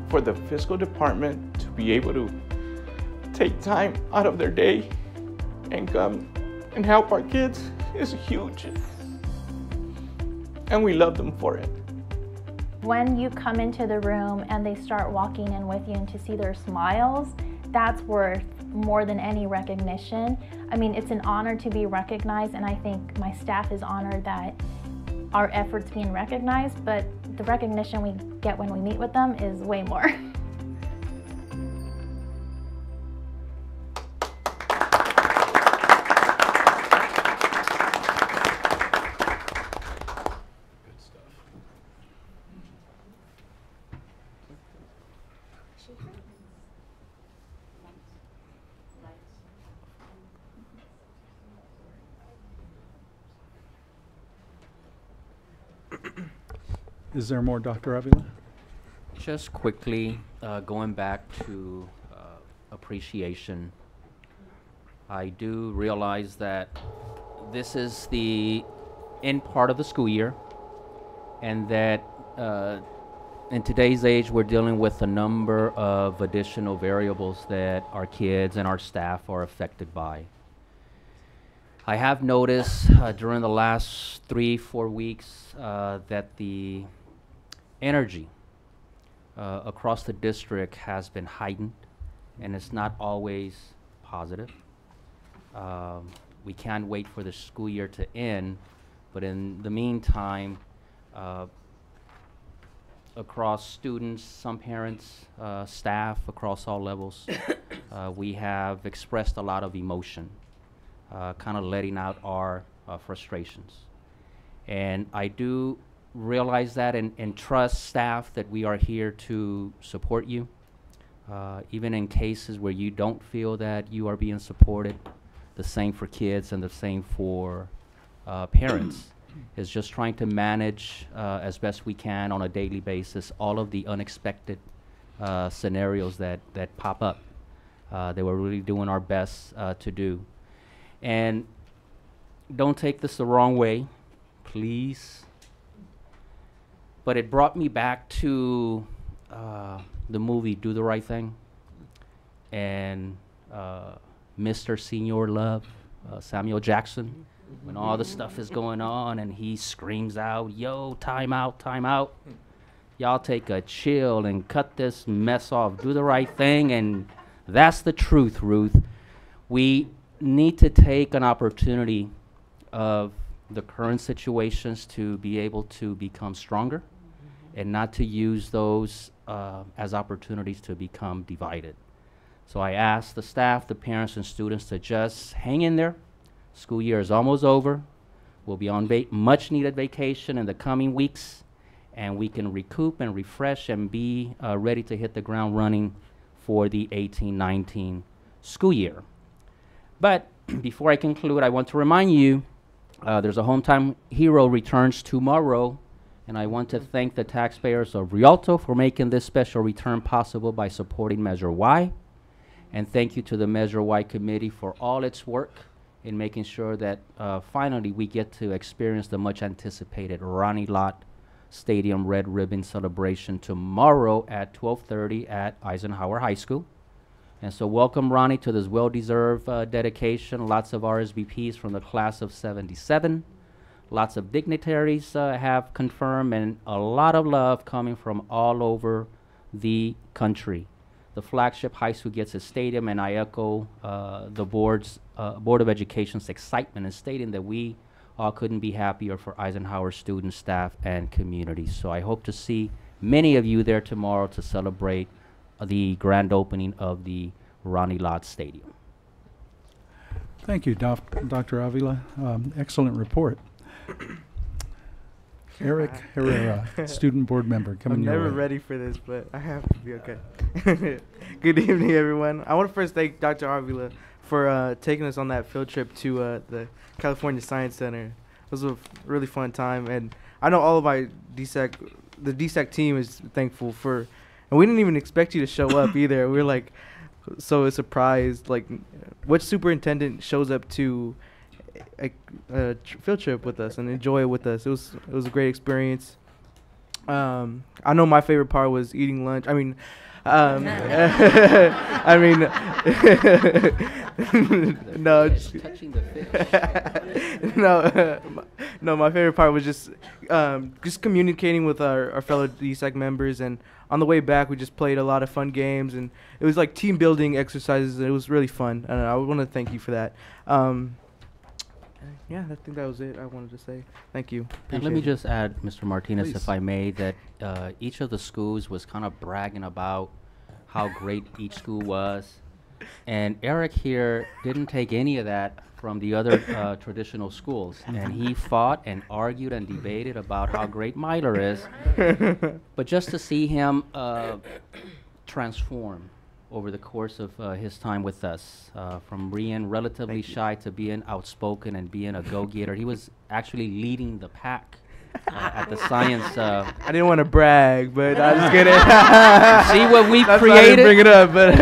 For the fiscal department to be able to take time out of their day and come and help our kids is huge. And we love them for it. When you come into the room and they start walking in with you and to see their smiles, that's worth more than any recognition. I mean, it's an honor to be recognized, and I think my staff is honored that our efforts being recognized, but the recognition we get when we meet with them is way more. Is there more, Dr. Avila? Just quickly, going back to appreciation, I do realize that this is the end part of the school year, and that in today's age we're dealing with a number of additional variables that our kids and our staff are affected by. I have noticed during the last 3-4 weeks that the energy across the district has been heightened, and it's not always positive. We can't wait for the school year to end, but in the meantime, across students, some parents, staff, across all levels, we have expressed a lot of emotion, kind of letting out our frustrations. And I do realize that and trust staff that we are here to support you, even in cases where you don't feel that you are being supported. The same for kids and the same for parents. Is just trying to manage as best we can on a daily basis all of the unexpected scenarios that pop up that we're really doing our best to do. And don't take this the wrong way, please. But it brought me back to the movie Do the Right Thing and Mr. Senior Love, Samuel Jackson, when all the stuff is going on and he screams out, yo, time out, time out. Y'all take a chill and cut this mess off. Do the right thing, and that's the truth, Ruth. We need to take an opportunity of the current situations to be able to become stronger and not to use those as opportunities to become divided. So I ask the staff, the parents, and students to just hang in there. School year is almost over. will be on much needed vacation in the coming weeks, and we can recoup and refresh and be ready to hit the ground running for the 18-19 school year. But before I conclude, I want to remind you there's a Hometown Hero returns tomorrow, and I want to thank the taxpayers of Rialto for making this special return possible by supporting Measure Y. And thank you to the Measure Y committee for all its work in making sure that finally we get to experience the much anticipated Ronnie Lott Stadium Red Ribbon celebration tomorrow at 12:30 at Eisenhower High School. And so welcome, Ronnie, to this well-deserved dedication. Lots of RSVPs from the class of 77. Lots of dignitaries have confirmed, and a lot of love coming from all over the country. The flagship high school gets a stadium, and I echo the Board of Education's excitement in stating that we all couldn't be happier for Eisenhower students, staff, and community. So I hope to see many of you there tomorrow to celebrate the grand opening of the Ronnie Lott Stadium. Thank you, Dr. Avila. Excellent report. Eric Herrera, student board member, coming your way. I'm never ready for this, but I have to be okay. Good evening, everyone. I want to first thank Dr. Avila for taking us on that field trip to the California Science Center. It was a really fun time, and I know all of the DSAC team is thankful for, and we didn't even expect you to show up either. We were like so surprised, like which superintendent shows up to a field trip with us and enjoy it with us. It was a great experience. I know my favorite part was eating lunch. I mean, no, just touching the fish. no, my favorite part was just communicating with our fellow DSAC members, and on the way back we just played a lot of fun games, and it was like team building exercises, and it was really fun. And I want to thank you for that. Yeah, I think that was it I wanted to say. Thank you. And let me just add, Mr. Martinez, Please. if I may, that each of the schools was kind of bragging about how great each school was. And Eric here didn't take any of that from the other traditional schools. And he fought and argued and debated about how great Myler is. But just to see him transform over the course of his time with us, from being relatively shy to being outspoken and being a go-getter. He was actually leading the pack at the science. I didn't want to brag, but I just kidding. See what we've That's created? why I didn't bring it up, but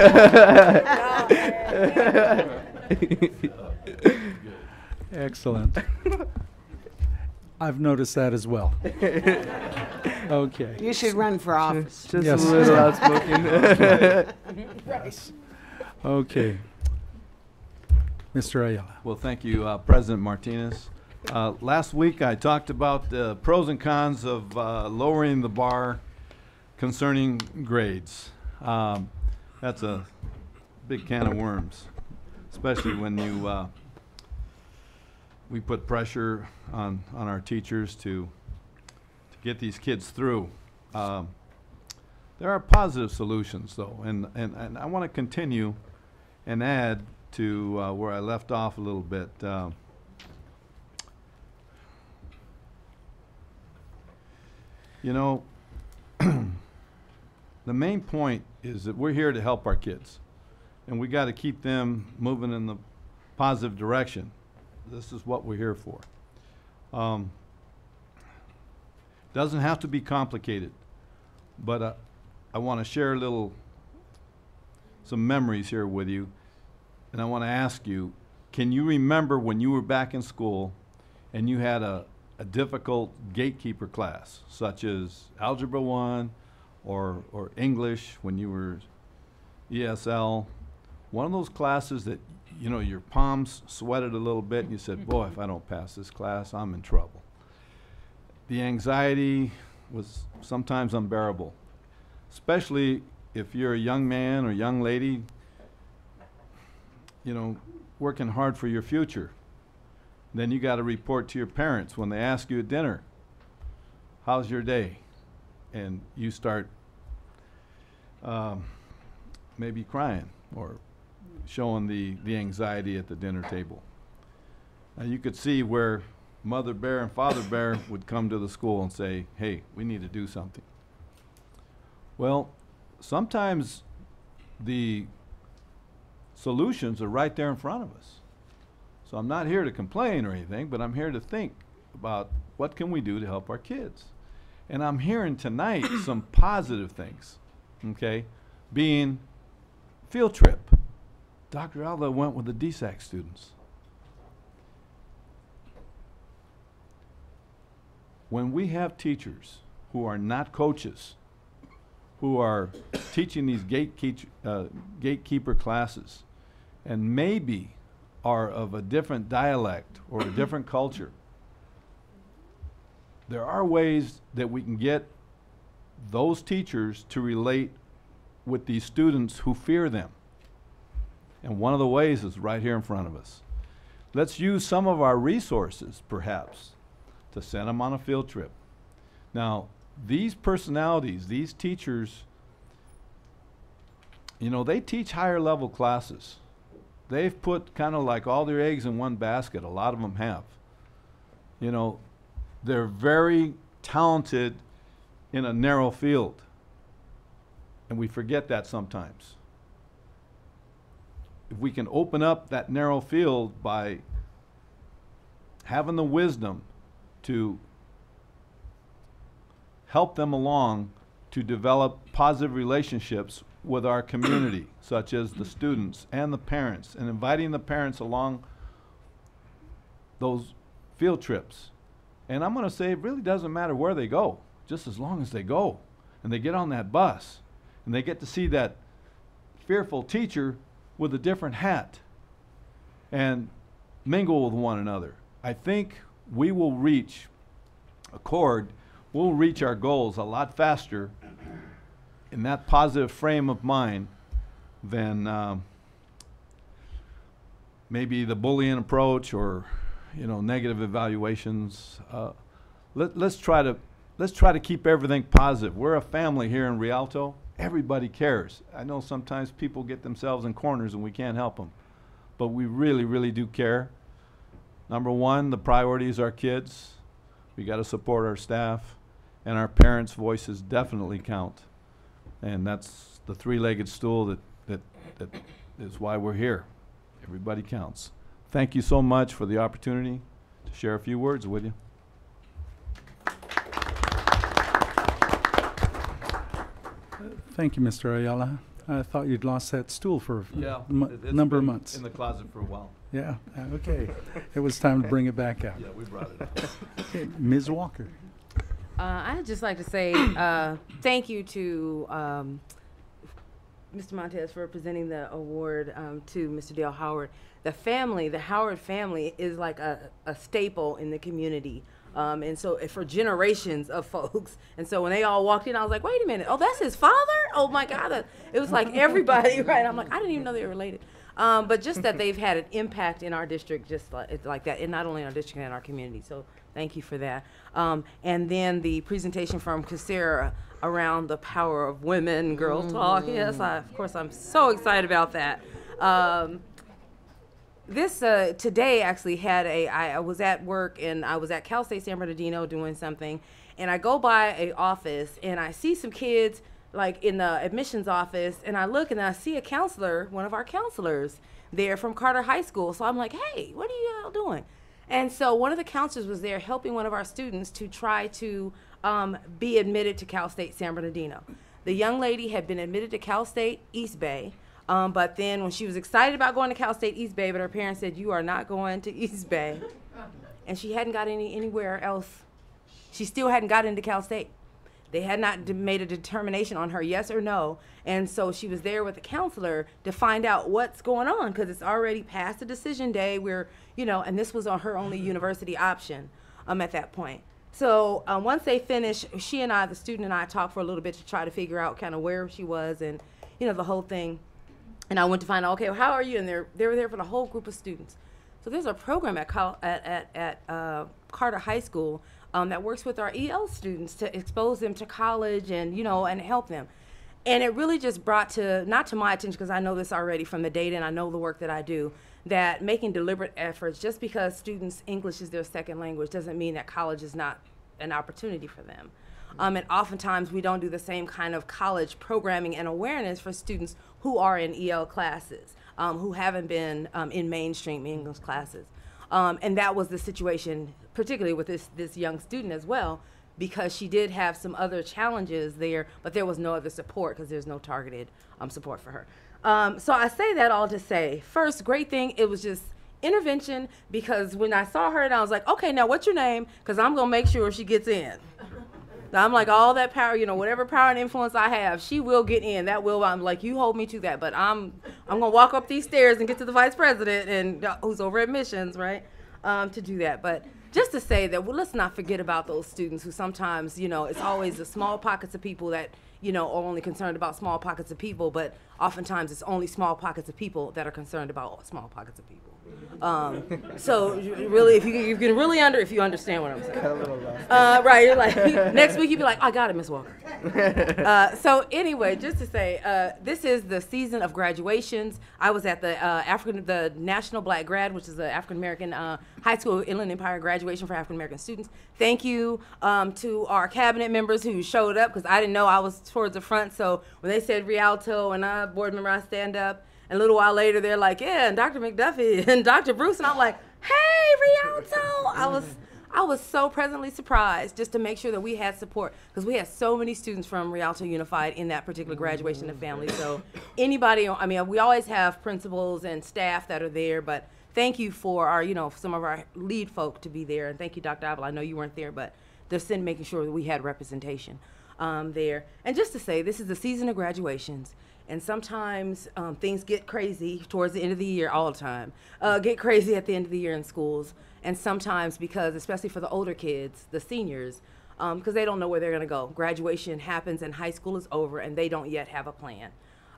Excellent. I've noticed that as well. Okay. You should run for office. Just Yes. a little outspoken. Nice. Okay. Mr. Ayala. Well, thank you, President Martinez. Last week I talked about the pros and cons of lowering the bar concerning grades. That's a big can of worms, especially when we put pressure on our teachers to get these kids through. There are positive solutions, though, and I want to continue and add to where I left off a little bit. You know, the main point is that we're here to help our kids, and we got to keep them moving in the positive direction. This is what we're here for. Doesn't have to be complicated, but I want to share some memories here with you, and I want to ask you, can you remember when you were back in school and you had a difficult gatekeeper class, such as Algebra 1 or English when you were ESL? One of those classes that, you know, your palms sweated a little bit and you said, boy, if I don't pass this class, I'm in trouble. The anxiety was sometimes unbearable, especially if you're a young man or young lady, you know, working hard for your future. Then you got to report to your parents when they ask you at dinner, how's your day? And you start maybe crying or showing the anxiety at the dinner table. Now you could see where Mother Bear and Father Bear would come to the school and say, hey, we need to do something. Well, sometimes the solutions are right there in front of us. So I'm not here to complain or anything, but I'm here to think about what can we do to help our kids. And I'm hearing tonight some positive things, okay, being field trip. Dr. Alva went with the DSAC students. When we have teachers who are not coaches, who are teaching these gatekeeper classes, and maybe are of a different dialect or a different culture, there are ways that we can get those teachers to relate with these students who fear them. And one of the ways is right here in front of us. Let's use some of our resources, perhaps, to send them on a field trip. Now, these personalities, these teachers, you know, they teach higher level classes. They've put kind of like all their eggs in one basket. A lot of them have. You know, they're very talented in a narrow field. And we forget that sometimes. If we can open up that narrow field by having the wisdom to help them along to develop positive relationships with our community, such as the students and the parents, and inviting the parents along those field trips. And I'm going to say it really doesn't matter where they go, just as long as they go and they get on that bus and they get to see that fearful teacher with a different hat and mingle with one another. I think we will reach we'll reach our goals a lot faster in that positive frame of mind than maybe the bullying approach or, you know, negative evaluations. Let's try to keep everything positive. We're a family here in Rialto. Everybody cares. I know sometimes people get themselves in corners and we can't help them, but we really, really do care. Number one, the priority is our kids. We got to support our staff, and our parents' voices definitely count. And that's the three-legged stool that is why we're here. Everybody counts. Thank you so much for the opportunity to share a few words with you. Thank you, Mr. Ayala. I thought you'd lost that stool for Yeah, a it's number of been months. in the closet for a while. Yeah, okay. It was time to bring it back out. Yeah, we brought it up. Okay, Ms. Walker. I'd just like to say thank you to Mr. Montez for presenting the award to Mr. Dale Howard. The family, the Howard family, is like a staple in the community. And so for generations of folks. And so when they all walked in, I was like, wait a minute. Oh, that's his father? Oh, my God. It was like everybody, right? I'm like, I didn't even know they were related. But just that they've had an impact in our district just like that, and not only in our district, and in our community. So thank you for that. And then the presentation from Casera around the power of women, girl talk. Yes, of course, I'm so excited about that. This today actually had I was at work and I was at Cal State San Bernardino doing something, and I go by a office and I see some kids like in the admissions office, and I look and I see a counselor, one of our counselors there from Carter High School. So I'm like, hey, what are you all doing? And so one of the counselors was there helping one of our students to try to be admitted to Cal State San Bernardino. The young lady had been admitted to Cal State East Bay. But then when she was excited about going to Cal State East Bay, but her parents said, you are not going to East Bay. And she hadn't got anywhere else. She still hadn't got into Cal State. They had not made a determination on her, yes or no. And so she was there with the counselor to find out what's going on, because it's already past the decision day. We're, you know, and this was on her only university option at that point. So once they finished, she and I, the student and I, talked for a little bit to try to figure out kind of where she was and, you know, the whole thing. And I went to find out, okay, well, how are you? And they were there for the whole group of students. So there's a program at Carter High School that works with our EL students to expose them to college and, you know, and help them. And it really just brought to, not to my attention because I know this already from the data and I know the work that I do, that making deliberate efforts, just because students' English is their second language doesn't mean that college is not an opportunity for them. And oftentimes we don't do the same kind of college programming and awareness for students who are in EL classes, who haven't been in mainstream English classes. And that was the situation, particularly with this young student as well, because she did have some other challenges there, but there was no other support because there's no targeted support for her. So I say that all to say, first, great thing, it was just intervention, because when I saw her and I was like, okay, now what's your name? Because I'm going to make sure she gets in. I'm like, all that power, you know, whatever power and influence I have, she will get in. That will, I'm like, you hold me to that. But I'm going to walk up these stairs and get to the vice president and who's over admissions, right, to do that. But just to say that, well, let's not forget about those students who sometimes, you know, it's always the small pockets of people that, you know, are only concerned about small pockets of people, but oftentimes it's only small pockets of people that are concerned about small pockets of people. So really, if you can really if you understand what I'm saying. Right, you're like, next week you'd be like, I got it, Miss Walker. So anyway, just to say, this is the season of graduations. I was at the National Black Grad, which is the African American high school Inland Empire graduation for African American students. Thank you to our cabinet members who showed up, because I didn't know I was towards the front. So when they said Rialto and board member, I stand up. And a little while later, they're like, yeah, and Dr. McDuffie and Dr. Bruce. And I'm like, hey, Rialto. I was so pleasantly surprised just to make sure that we had support, because we had so many students from Rialto Unified in that particular graduation and family. So anybody, I mean, we always have principals and staff that are there, but thank you for our, you know, some of our lead folk to be there. And thank you, Dr. Avila. I know you weren't there, but just in making sure that we had representation there. And just to say, this is the season of graduations. And sometimes things get crazy towards the end of the year, all the time. Get crazy at the end of the year in schools. And sometimes because, especially for the older kids, the seniors, because they don't know where they're going to go. Graduation happens and high school is over and they don't yet have a plan.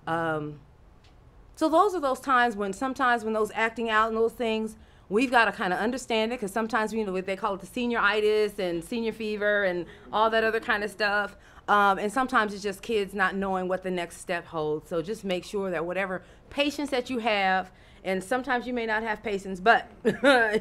So those are those times when sometimes when those acting out and those things, we've got to kind of understand it, because sometimes, you know, they call it the senioritis and senior fever and all that other kind of stuff. And sometimes it's just kids not knowing what the next step holds. So just make sure that whatever patience that you have, and sometimes you may not have patience, but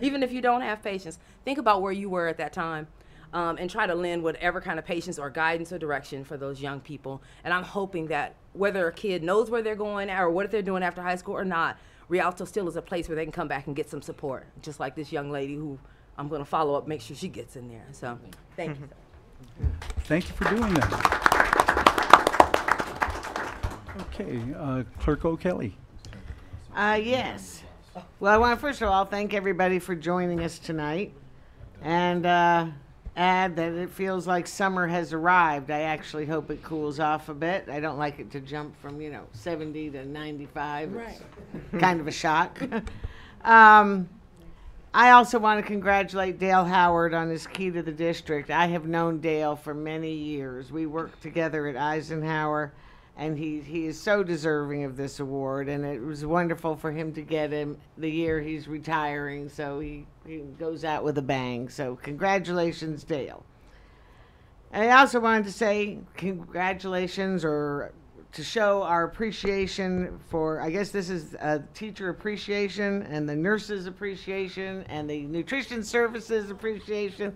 even if you don't have patience, think about where you were at that time, and try to lend whatever kind of patience or guidance or direction for those young people. And I'm hoping that whether a kid knows where they're going or what they're doing after high school or not, Rialto still is a place where they can come back and get some support, just like this young lady who I'm going to follow up, make sure she gets in there. So thank you. Thank you for doing that. Okay, Clerk O'Kelly. Yes. Well, I want to first of all thank everybody for joining us tonight, and add that it feels like summer has arrived. I actually hope it cools off a bit. I don't like it to jump from, 70 to 95. Right. It's kind of a shock. I also want to congratulate Dale Howard on his key to the district. I have known Dale for many years. We worked together at Eisenhower, and he is so deserving of this award, and it was wonderful for him to get him the year he's retiring, so he goes out with a bang. So congratulations, Dale. And I also wanted to say congratulations, or to show our appreciation for, I guess this is teacher appreciation and the nurses appreciation and the nutrition services appreciation.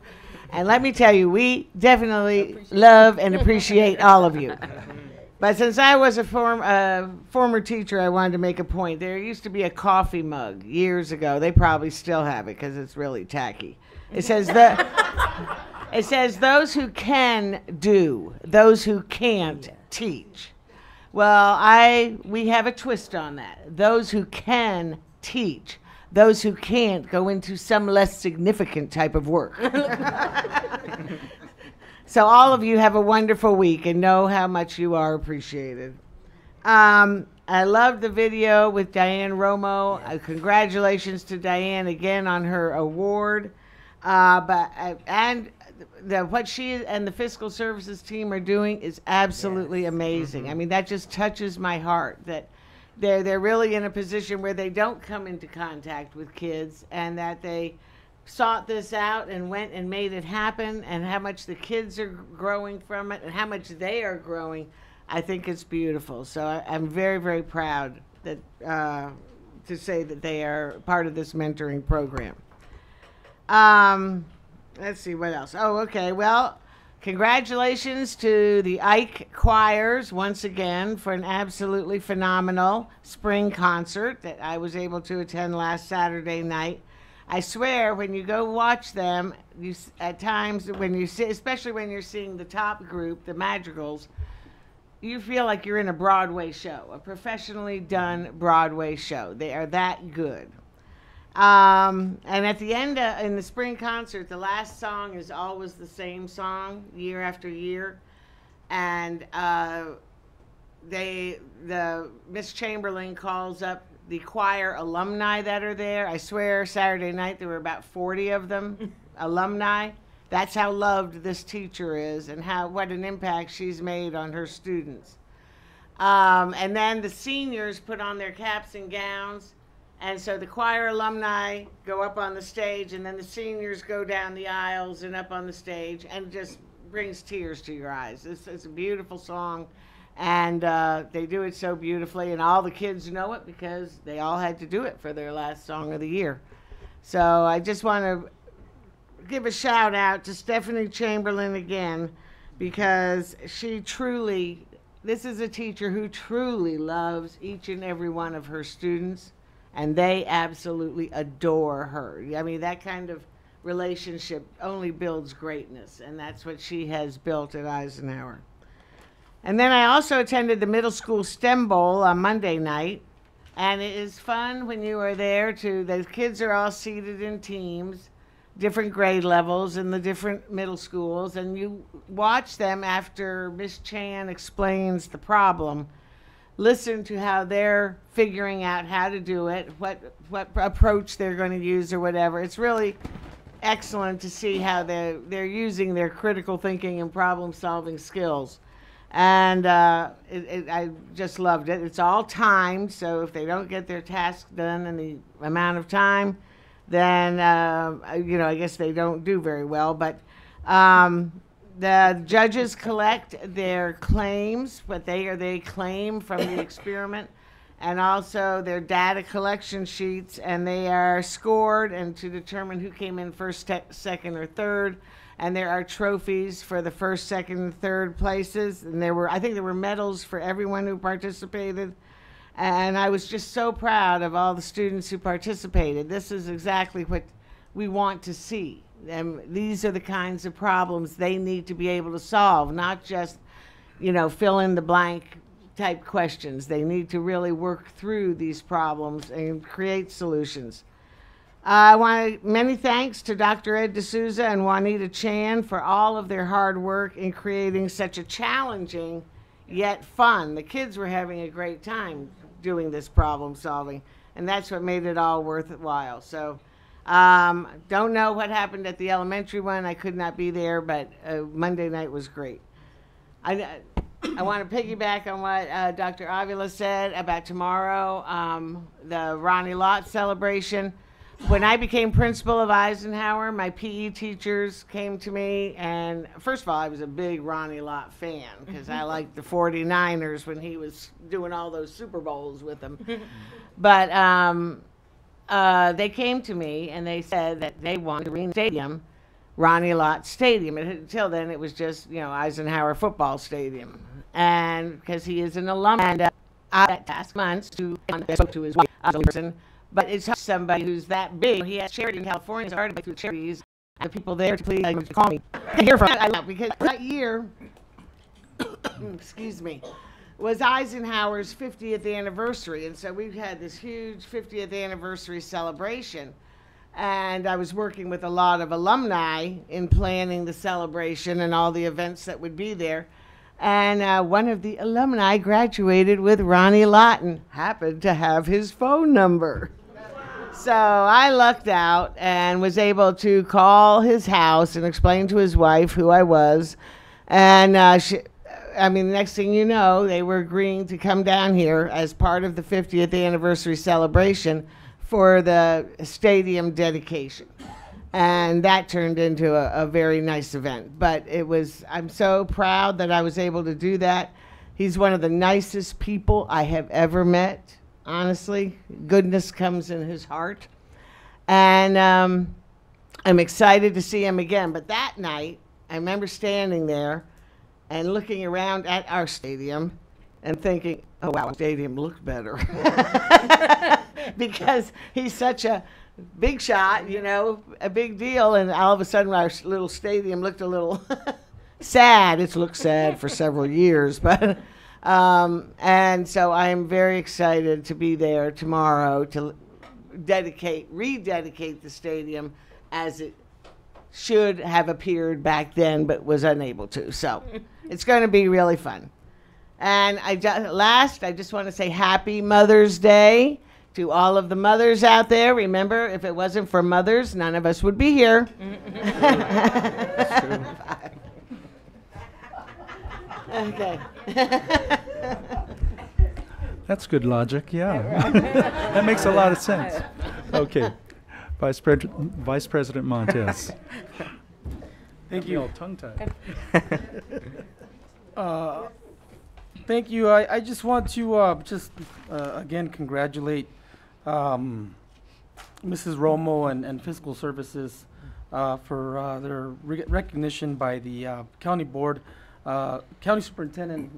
And let me tell you, we definitely love and appreciate all of you. But since I was a former teacher, I wanted to make a point. There used to be a coffee mug years ago. They probably still have it because it's really tacky. It says it says those who can do, those who can't teach. Well, we have a twist on that. Those who can teach, those who can't go into some less significant type of work. So all of you have a wonderful week and know how much you are appreciated. I love the video with Diane Romo. Congratulations to Diane again on her award. What she and the fiscal services team are doing is absolutely amazing. I mean, that just touches my heart that they're really in a position where they don't come into contact with kids, and that they sought this out and went and made it happen, and how much the kids are growing from it and how much they are growing. I think it's beautiful. So I'm very, very proud that to say that they are part of this mentoring program. Let's see what else. Oh, okay. Well, congratulations to the Ike choirs once again for an absolutely phenomenal spring concert that I was able to attend last Saturday night. I swear, when you go watch them, at times when you see, especially when you're seeing the top group, the Madrigals, you feel like you're in a Broadway show, a professionally done Broadway show. They are that good. And at the end, in the spring concert, the last song is always the same song year after year. And Miss Chamberlain calls up the choir alumni that are there. I swear Saturday night there were about 40 of them, alumni. That's how loved this teacher is and what an impact she's made on her students. And then the seniors put on their caps and gowns. And so the choir alumni go up on the stage, and then the seniors go down the aisles and up on the stage, and it just brings tears to your eyes. It's a beautiful song, and they do it so beautifully, and all the kids know it because they all had to do it for their last song of the year. So I just want to give a shout out to Stephanie Chamberlain again, because she truly, this is a teacher who truly loves each and every one of her students. And they absolutely adore her. I mean, that kind of relationship only builds greatness, and that's what she has built at Eisenhower. And then I also attended the middle school STEM Bowl on Monday night, and it is fun when you are there the kids are all seated in teams, different grade levels in the different middle schools, and you watch them after Miss Chan explains the problem. Listen to how they're figuring out how to do it, what approach they're going to use or whatever. It's really excellent to see how they're using their critical thinking and problem-solving skills. And I just loved it. It's all timed, so if they don't get their task done in the amount of time, then, I guess they don't do very well. But the judges collect their claims, what they claim from the experiment, and also their data collection sheets, and they are scored and to determine who came in first, second, or third. And there are trophies for the first, second, and third places. And I think there were medals for everyone who participated. And I was just so proud of all the students who participated. This is exactly what we want to see. These are the kinds of problems they need to be able to solve, not just, fill in the blank type questions. They need to really work through these problems and create solutions. I want many thanks to Dr. Ed D'Souza and Juanita Chan for all of their hard work in creating such a challenging yet fun. The kids were having a great time doing this problem solving, and that's what made it all worthwhile. So don't know what happened at the elementary one. I could not be there, but Monday night was great. I want to piggyback on what Dr. Avila said about tomorrow, the Ronnie Lott celebration. When I became principal of Eisenhower, my PE teachers came to me, and first of all, I was a big Ronnie Lott fan because I liked the 49ers when he was doing all those Super Bowls with them. But they came to me and they said that they wanted to rename stadium Ronnie Lott Stadium. And until then, it was just, Eisenhower Football Stadium. And because he is an alum, and I asked months to spoke to his wife, person. But it's somebody who's that big. He has charity in California, started by through charities, and the people there to please call me. To hear from I love, because that year, excuse me, was Eisenhower's 50th anniversary, and so we've had this huge 50th anniversary celebration. And I was working with a lot of alumni in planning the celebration and all the events that would be there. And one of the alumni graduated with Ronnie Lott and happened to have his phone number. So I lucked out and was able to call his house and explain to his wife who I was. And next thing you know, they were agreeing to come down here as part of the 50th anniversary celebration for the stadium dedication. And that turned into a very nice event. But I'm so proud that I was able to do that. He's one of the nicest people I have ever met, honestly. Goodness comes in his heart. And I'm excited to see him again. But that night, I remember standing there and looking around at our stadium and thinking, oh, wow, our stadium looked better. Because he's such a big shot, you know, a big deal. And all of a sudden, our little stadium looked a little sad. It's looked sad for several years. But and so I am very excited to be there tomorrow to rededicate the stadium as it should have appeared back then, but was unable to. So it's going to be really fun. And I just want to say Happy Mother's Day to all of the mothers out there. Remember, if it wasn't for mothers, none of us would be here. That's true. Okay. That's good logic, yeah. That makes a lot of sense. Okay. Vice President Montez. Thank you. All tongue-tied. Thank you. I just want to again congratulate Mrs. Romo and Fiscal Services for their recognition by the county board, county superintendent,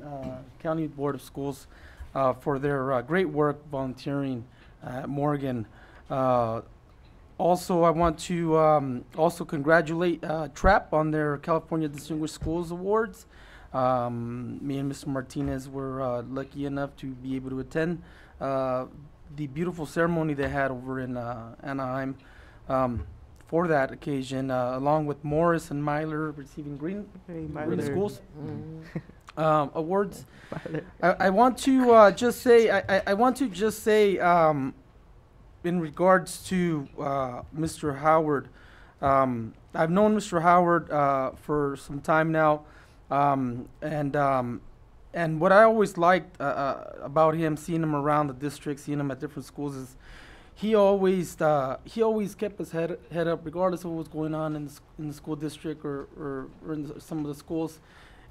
county board of schools for their great work volunteering at Morgan. Also, I want to also congratulate TRAP on their California Distinguished Schools Awards. Me and Mr. Martinez were lucky enough to be able to attend the beautiful ceremony they had over in Anaheim for that occasion, along with Morris and Myler receiving green schools awards. I want to just say, I want to just say, in regards to Mr. Howard, I've known Mr. Howard for some time now. And what I always liked about him, seeing him around the district, seeing him at different schools, is he always kept his head up, regardless of what was going on in the school district or in some of the schools,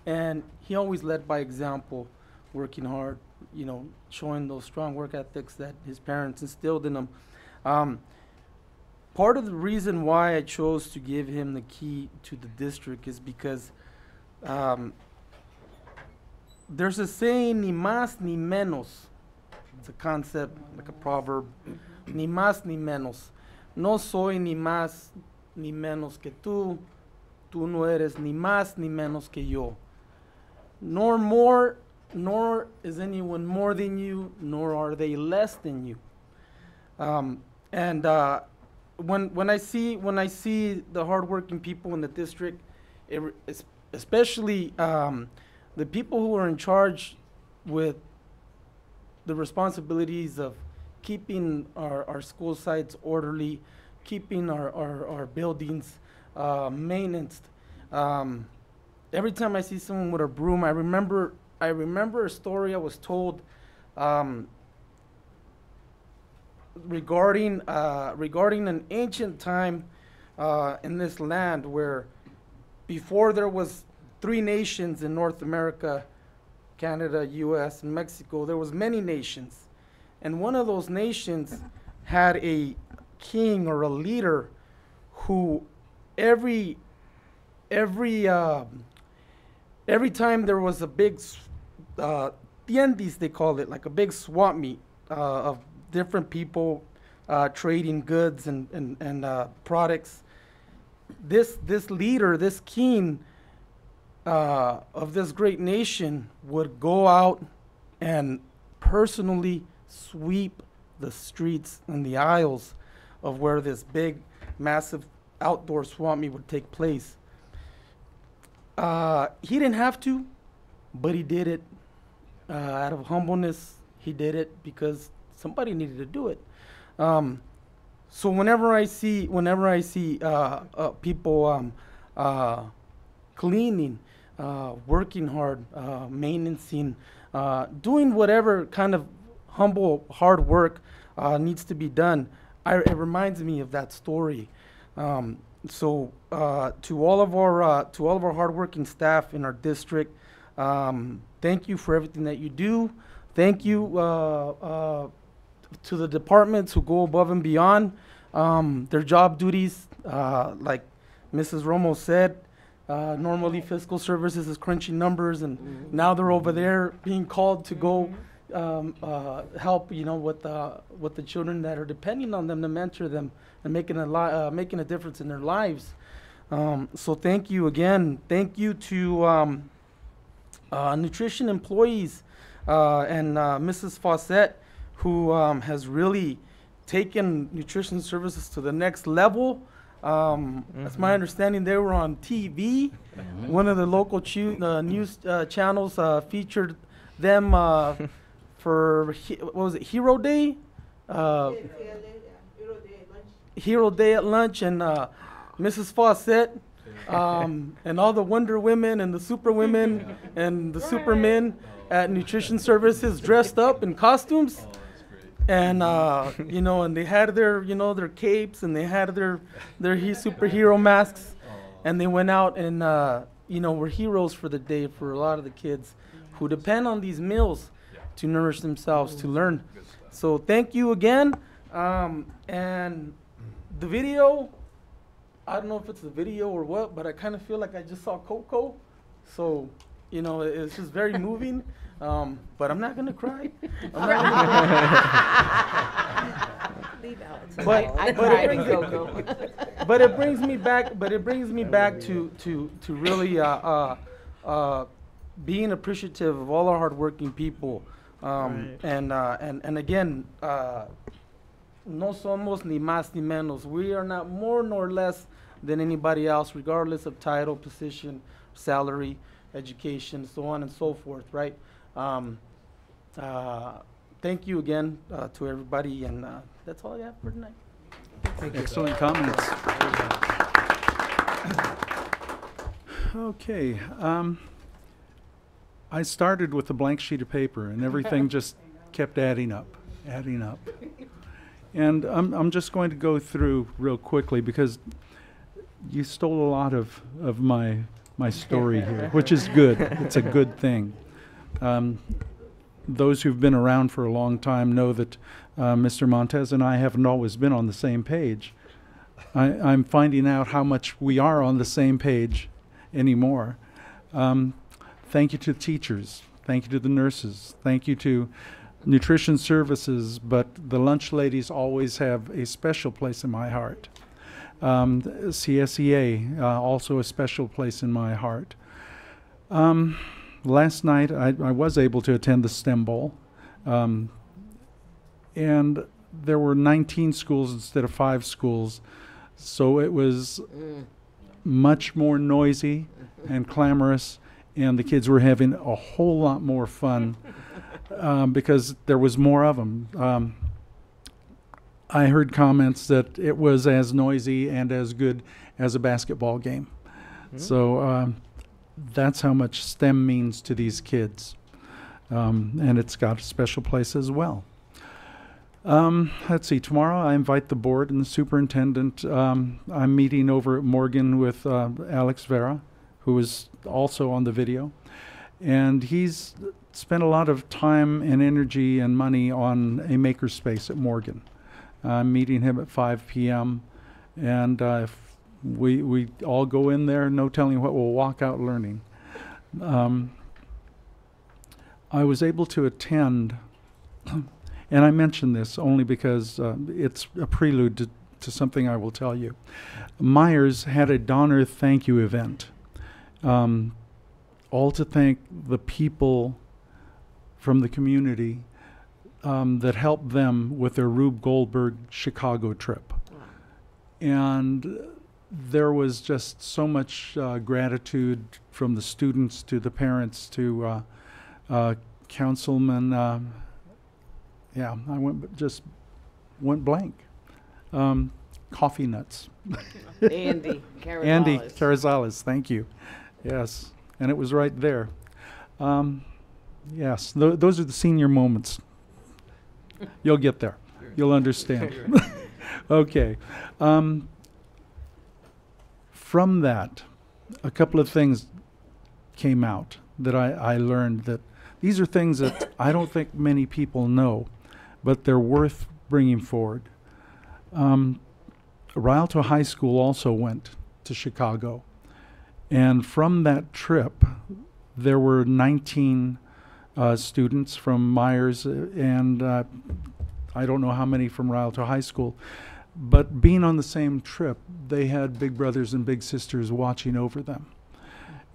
and he always led by example, working hard, you know, showing those strong work ethics that his parents instilled in him. Part of the reason why I chose to give him the key to the district is because there's a saying, ni más ni menos. It's a concept, like a proverb. Ni más ni menos. No soy ni más ni menos que tú. Tú no eres ni más ni menos que yo. Nor is anyone more than you, nor are they less than you. When I see the hardworking people in the district, especially the people who are in charge with the responsibilities of keeping our school sites orderly, keeping our buildings maintenance. Every time I see someone with a broom, I remember a story I was told regarding an ancient time in this land where before there was 3 nations in North America, Canada, U.S., and Mexico, there was many nations. And one of those nations had a king or a leader who every time there was a big tianguis, they called it, like a big swap meet of different people trading goods and products, this leader, this king of this great nation would go out and personally sweep the streets and the aisles of where this big, massive outdoor swap meet would take place. He didn't have to, but he did it. Out of humbleness, he did it because somebody needed to do it. So whenever I see people cleaning, working hard, maintaining, doing whatever kind of humble, hard work needs to be done, it reminds me of that story. So to all of our hardworking staff in our district, Thank you for everything that you do. Thank you to the departments who go above and beyond their job duties. Like Mrs. Romo said, normally fiscal services is crunching numbers, and now they're over there being called to go help, with the children that are depending on them to mentor them and making a difference in their lives. So thank you again. Thank you to nutrition employees and Mrs. Fawcett, who has really taken nutrition services to the next level. That's my understanding. They were on TV. One of the local news channels featured them for what was it, Hero Day? Hero Day at lunch, and Mrs. Fawcett, and all the Wonder Women and the Super Women and the Supermen at nutrition services dressed up in costumes. And and they had their their capes, and they had their superhero masks, and they went out and were heroes for the day for a lot of the kids who depend on these meals to nourish themselves, to learn. So thank you again. And the video, I don't know if it's the video or what, but I kind of feel like I just saw Coco. So it's just very moving. But I'm not gonna cry. I'm not gonna cry. But it brings me back. But it brings me back to really being appreciative of all our hardworking people. And again, no somos ni más ni menos. We are not more nor less than anybody else, regardless of title, position, salary, education, so on and so forth. Right. Thank you again to everybody, and that's all I have for tonight. Thank you. Excellent comments. Okay. I started with a blank sheet of paper, and everything just kept adding up. And I'm just going to go through real quickly because you stole a lot of my story here, which is good. It's a good thing. Those who've been around for a long time know that Mr. Montez and I haven't always been on the same page. I'm finding out how much we are on the same page anymore. Thank you to the teachers. Thank you to the nurses. Thank you to nutrition services, but the lunch ladies always have a special place in my heart. CSEA, also a special place in my heart. Last night, I was able to attend the STEM Bowl, and there were 19 schools instead of 5 schools, so it was much more noisy and clamorous, and the kids were having a whole lot more fun because there was more of them. I heard comments that it was as noisy and as good as a basketball game. So that's how much STEM means to these kids. And it's got a special place as well. Let's see, tomorrow I invite the board and the superintendent. I'm meeting over at Morgan with Alex Vera, who is also on the video. And he's spent a lot of time and energy and money on a makerspace at Morgan. I'm meeting him at 5 p.m. And if we all go in there, no telling what we'll walk out learning. I was able to attend, and I mention this only because it's a prelude to something I will tell you. Myers had a Donner thank you event, all to thank the people from the community that helped them with their Rube Goldberg Chicago trip. And there was just so much gratitude from the students to the parents to councilmen. Yeah, I went blank. Coffee nuts. Andy Carrizales. Andy Carrizales, thank you. Yes, and it was right there. Yes, those are the senior moments. You'll get there. You'll understand. Okay. From that, a couple of things came out that I learned that these are things that I don't think many people know, but they're worth bringing forward. Rialto High School also went to Chicago. And from that trip, there were 19 students from Myers and I don't know how many from Rialto High School. But being on the same trip, they had big brothers and big sisters watching over them.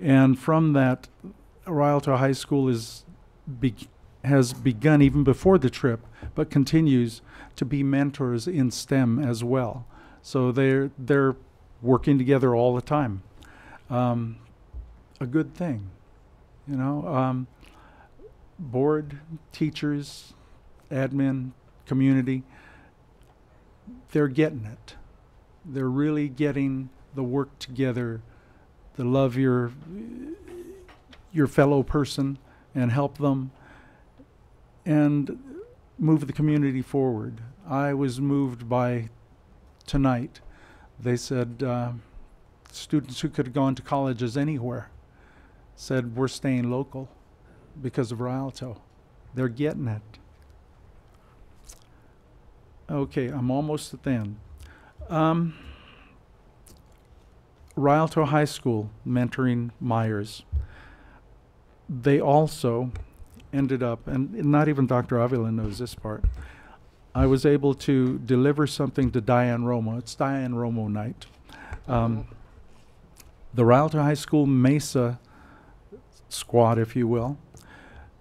And from that, Rialto High School has begun even before the trip, but continues to be mentors in STEM as well. So they're working together all the time. A good thing, you know. Board, teachers, admin, community, they're getting it. They're really getting the work together, to love your fellow person and help them and move the community forward. I was moved by tonight. They said students who could have gone to colleges anywhere said we're staying local because of Rialto. They're getting it. Okay, I'm almost at the end. Rialto High School mentoring Myers. They also ended up, and not even Dr. Avila knows this part, I was able to deliver something to Diane Romo. It's Diane Romo night. The Rialto High School Mesa squad, if you will,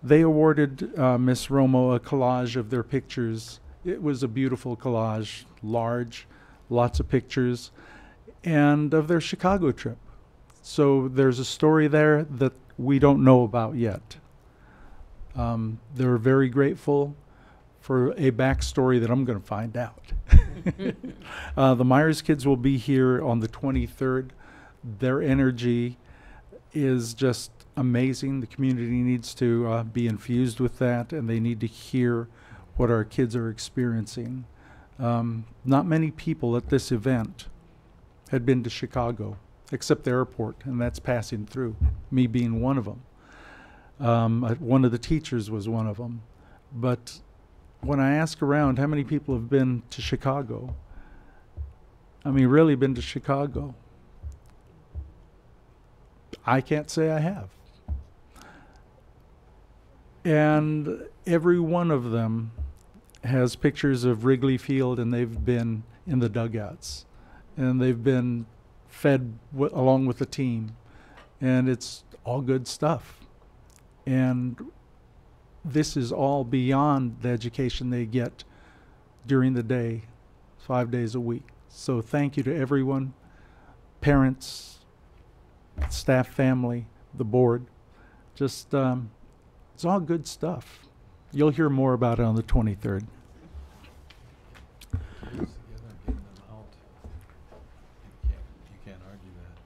they awarded Miss Romo a collage of their pictures. It was a beautiful collage, large, lots of pictures, and of their Chicago trip. So there's a story there that we don't know about yet. They're very grateful for a backstory that I'm going to find out. The Myers kids will be here on the 23rd. Their energy is just amazing. The community needs to be infused with that, and they need to hear what our kids are experiencing. Not many people at this event had been to Chicago, except the airport, and that's passing through, me being one of them. One of the teachers was one of them. But when I ask around how many people have been to Chicago, I mean, really been to Chicago, I can't say I have. And every one of them has pictures of Wrigley Field, and they've been in the dugouts, and they've been fed along with the team, and it's all good stuff. And this is all beyond the education they get during the day, 5 days a week. So thank you to everyone, parents, staff, family, the board. Just, it's all good stuff. You'll hear more about it on the 23rd. You can't argue that.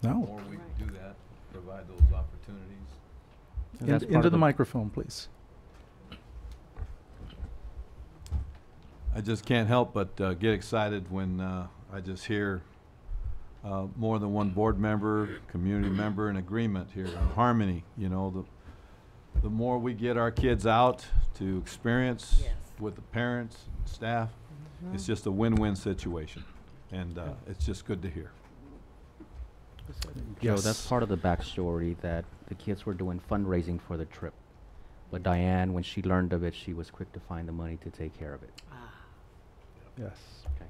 No. The more we do that, provide those opportunities. Into the microphone, please. I just can't help but get excited when I just hear more than one board member, community member in agreement here, in harmony. You know, the more we get our kids out to experience with the parents and staff, it's just a win-win situation, and it's just good to hear. Joe, that's part of the backstory, that the kids were doing fundraising for the trip. But Diane, when she learned of it, she was quick to find the money to take care of it. Yes. Okay.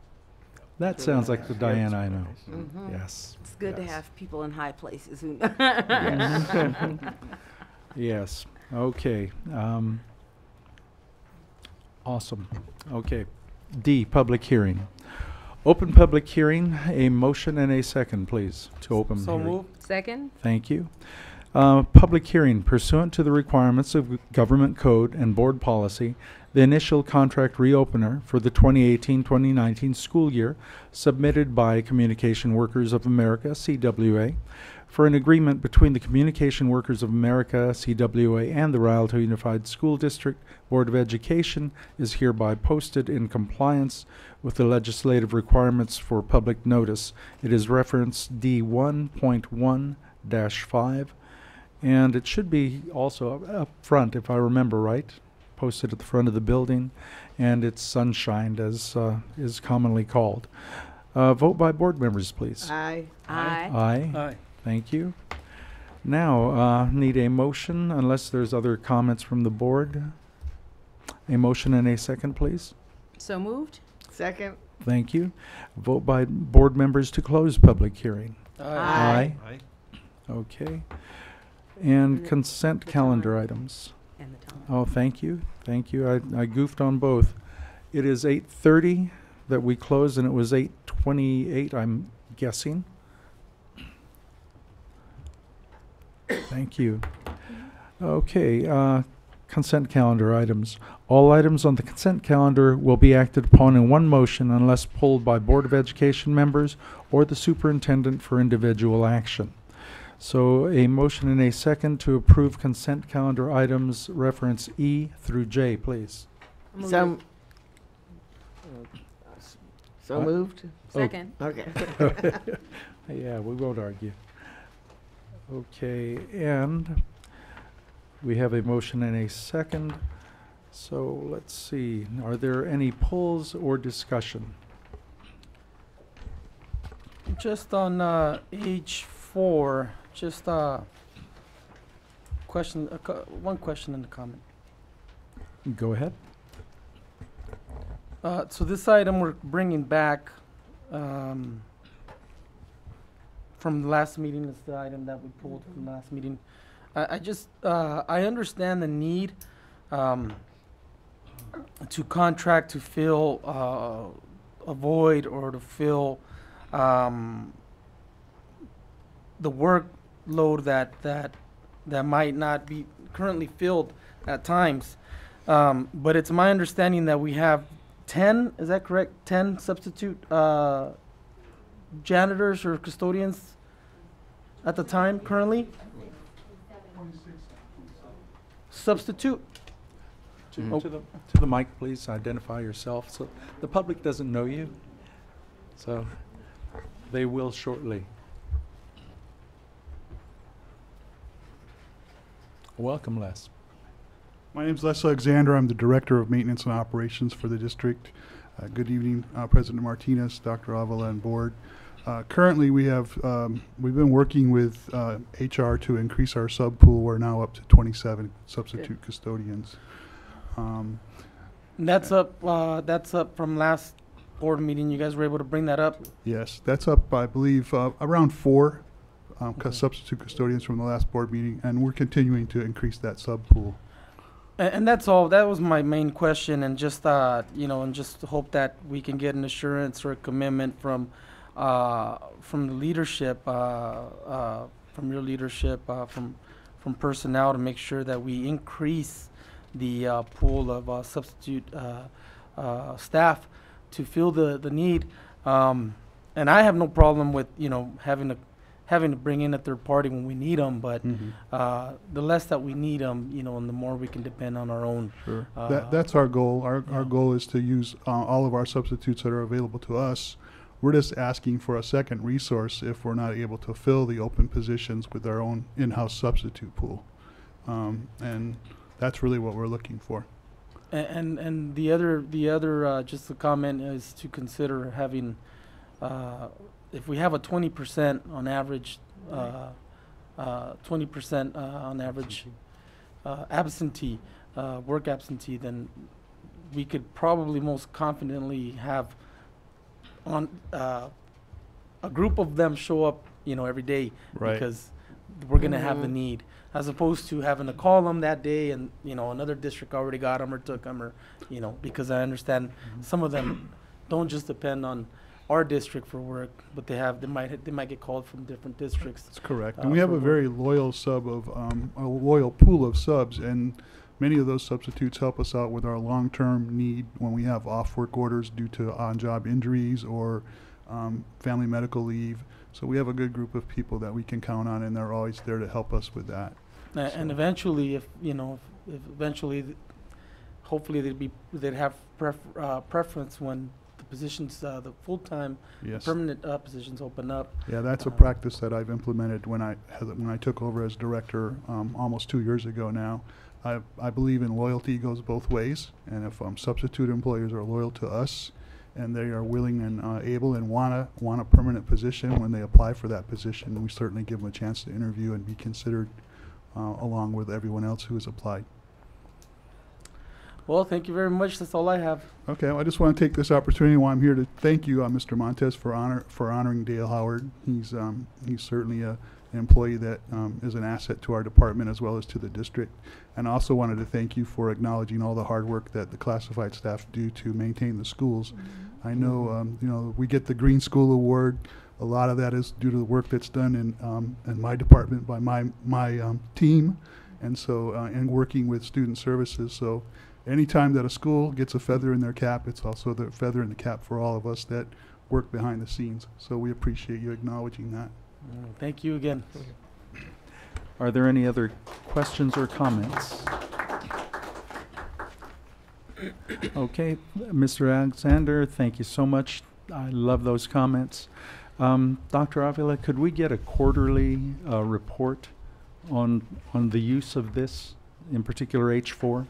That sounds like the Diane I know. Mhm. Yes. It's good to Yes. have people in high places who Yes. Yes. Okay. Awesome. Okay. D, public hearing. Open public hearing. A motion and a second, please, to open So hearing. moved. Second? Thank you. Public hearing pursuant to the requirements of government code and board policy, the initial contract reopener for the 2018-2019 school year submitted by Communication Workers of America, CWA, for an agreement between the Communication Workers of America, CWA, and the Rialto Unified School District Board of Education is hereby posted in compliance with the legislative requirements for public notice. It is reference D1.1-5. And it should be also up front, if I remember right, posted at the front of the building, and it's sunshined, as is commonly called. Vote by board members, please. Aye. Aye. Aye. Aye. Thank you. Now, need a motion, unless there's other comments from the board. A motion and a second, please. So moved. Second. Thank you. Vote by board members to close public hearing. Aye. Aye. Okay. And consent calendar items. And the time. Oh, thank you. Thank you. I goofed on both. It is 8:30 that we closed, and it was 8:28, I'm guessing. Thank you. Okay, consent calendar items. All items on the consent calendar will be acted upon in one motion unless pulled by Board of Education members or the superintendent for individual action. So a motion and a second to approve consent calendar items reference E through J, please. So What? moved. Second. Okay. Yeah, we won't argue. Okay, and we have a motion and a second. So let's see, are there any polls or discussion? Just on H4, just question, one question and a comment. Go ahead. So this item we're bringing back from the last meeting is the item that we pulled from the last meeting. I understand the need to contract to fill a void or to fill the workload that might not be currently filled at times. But it's my understanding that we have 10, is that correct? 10 substitute janitors or custodians at the time currently? Substitute? To the mic, please, identify yourself, so the public doesn't know you. So they will shortly. Welcome, Les. My name is Les Alexander. I'm the Director of Maintenance and Operations for the district. Good evening, President Martinez, Dr. Avila, and board. Currently, we've been working with HR to increase our sub pool. We're now up to 27 substitute custodians. That's up from last board meeting. You guys were able to bring that up? Yes, that's up, I believe, around 4 substitute custodians from the last board meeting, and we're continuing to increase that sub pool. And that's all. That was my main question, and just and just hope that we can get an assurance or a commitment from the leadership, from your leadership, from personnel to make sure that we increase the pool of substitute staff to fill the need. And I have no problem with having to bring in a third party when we need them, but the less that we need them, and the more we can depend on our own. Sure. That's our goal. Our goal is to use all of our substitutes that are available to us. We're just asking for a second resource if we're not able to fill the open positions with our own in-house substitute pool. And that's really what we're looking for. And the other just a comment is to consider having, if we have a 20% on average, 20% on average absentee, work absentee, then we could probably most confidently have on a group of them show up, every day, right, because we're gonna have the need, as opposed to having to call them that day and another district already got them or took them, or because I understand some of them don't just depend on our district for work, but they might get called from different districts. That's correct. And we have a very loyal a loyal pool of subs, and many of those substitutes help us out with our long-term need when we have off work orders due to on-job injuries or family medical leave. So we have a good group of people that we can count on, and they're always there to help us with that. And eventually, if eventually, hopefully they'd have preference when positions, the full-time, Yes. permanent positions open up. Yeah, that's a practice that I've implemented when I took over as director almost 2 years ago now. I believe in loyalty goes both ways, and if substitute employers are loyal to us and they are willing and able and want a permanent position when they apply for that position, we certainly give them a chance to interview and be considered along with everyone else who has applied. Well, thank you very much. That's all I have. Okay, well, I just want to take this opportunity while I'm here to thank you, Mr. Montez, for honoring Dale Howard. He's certainly an employee that is an asset to our department as well as to the district. And I also wanted to thank you for acknowledging all the hard work that the classified staff do to maintain the schools. I know, we get the Green School Award. A lot of that is due to the work that's done in my department by my team, and so and working with student services. So anytime that a school gets a feather in their cap, it's also the feather in the cap for all of us that work behind the scenes. So we appreciate you acknowledging that. Thank you again. Are there any other questions or comments? Okay, Mr. Alexander, thank you so much. I love those comments. Dr. Avila, could we get a quarterly report on the use of this, in particular H4,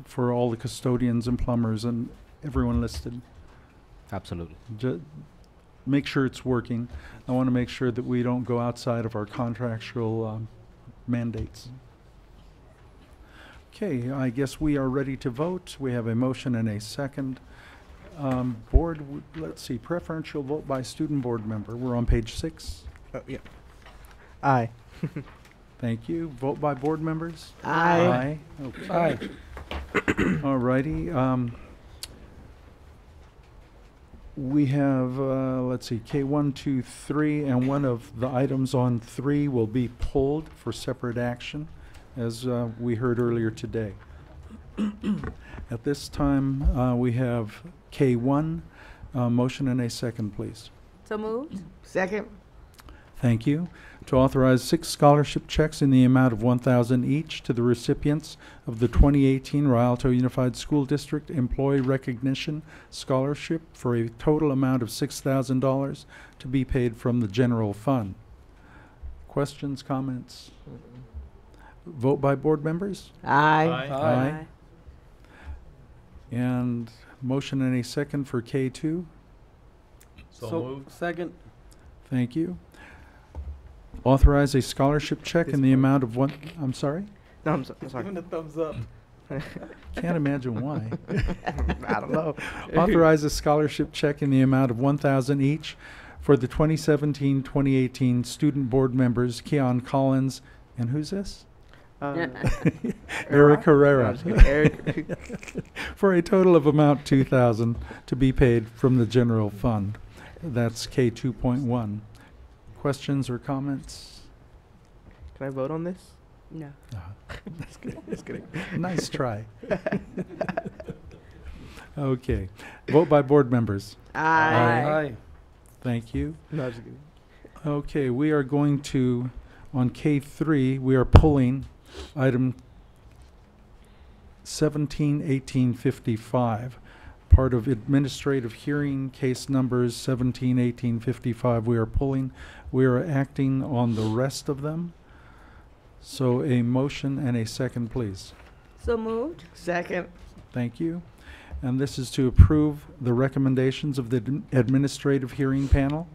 for all the custodians and plumbers and everyone listed? Absolutely. Make sure it's working. I want to make sure that we don't go outside of our contractual mandates. Okay, I guess we are ready to vote. We have a motion and a second. Board, let's see, preferential vote by student board member. We're on page 6. Yeah. Aye. Thank you. Vote by board members? Aye. Aye. Okay. Aye. All righty. We have, let's see, K1, 2, 3, and one of the items on 3 will be pulled for separate action, as we heard earlier today. At this time, we have K1, motion and a second, please. So moved. Second. Thank you. To authorize 6 scholarship checks in the amount of $1,000 each to the recipients of the 2018 Rialto Unified School District Employee Recognition Scholarship for a total amount of $6,000 to be paid from the general fund. Questions, comments? Vote by board members? Aye. Aye. And motion and a second for K2. So moved. Second. Thank you. Authorize a scholarship check in the amount of one, I'm sorry? No, I'm sorry. Giving a thumbs up. Can't imagine why. I don't know. Authorize a scholarship check in the amount of $1,000 each for the 2017-2018 student board members Keon Collins, and who's this? Eric Herrera. Eric. For a total of amount $2,000 to be paid from the general fund. That's K2.1. Questions or comments? Can I vote on this? No. Just kidding. Just kidding. Nice try. Okay. Vote by board members. Aye. Aye. Thank you. No, just kidding. Okay, we are going to, on K3, we are pulling item 171855, part of administrative hearing case numbers 171855. We are pulling. We are acting on the rest of them. So a motion and a second, please. So moved. Second. Thank you. And this is to approve the recommendations of the administrative hearing panel.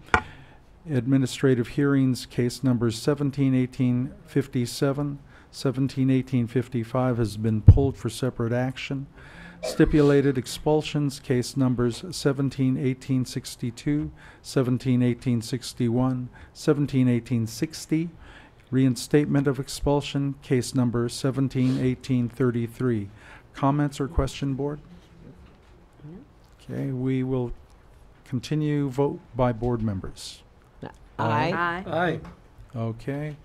Administrative hearings, case numbers 171857, 171855 has been pulled for separate action. Stipulated expulsions, case numbers 171862, 171861, 171860. Reinstatement of expulsion, case number 171833. Comments or question, board? Okay, we will continue. Vote by board members. Aye. Aye. Aye. Okay.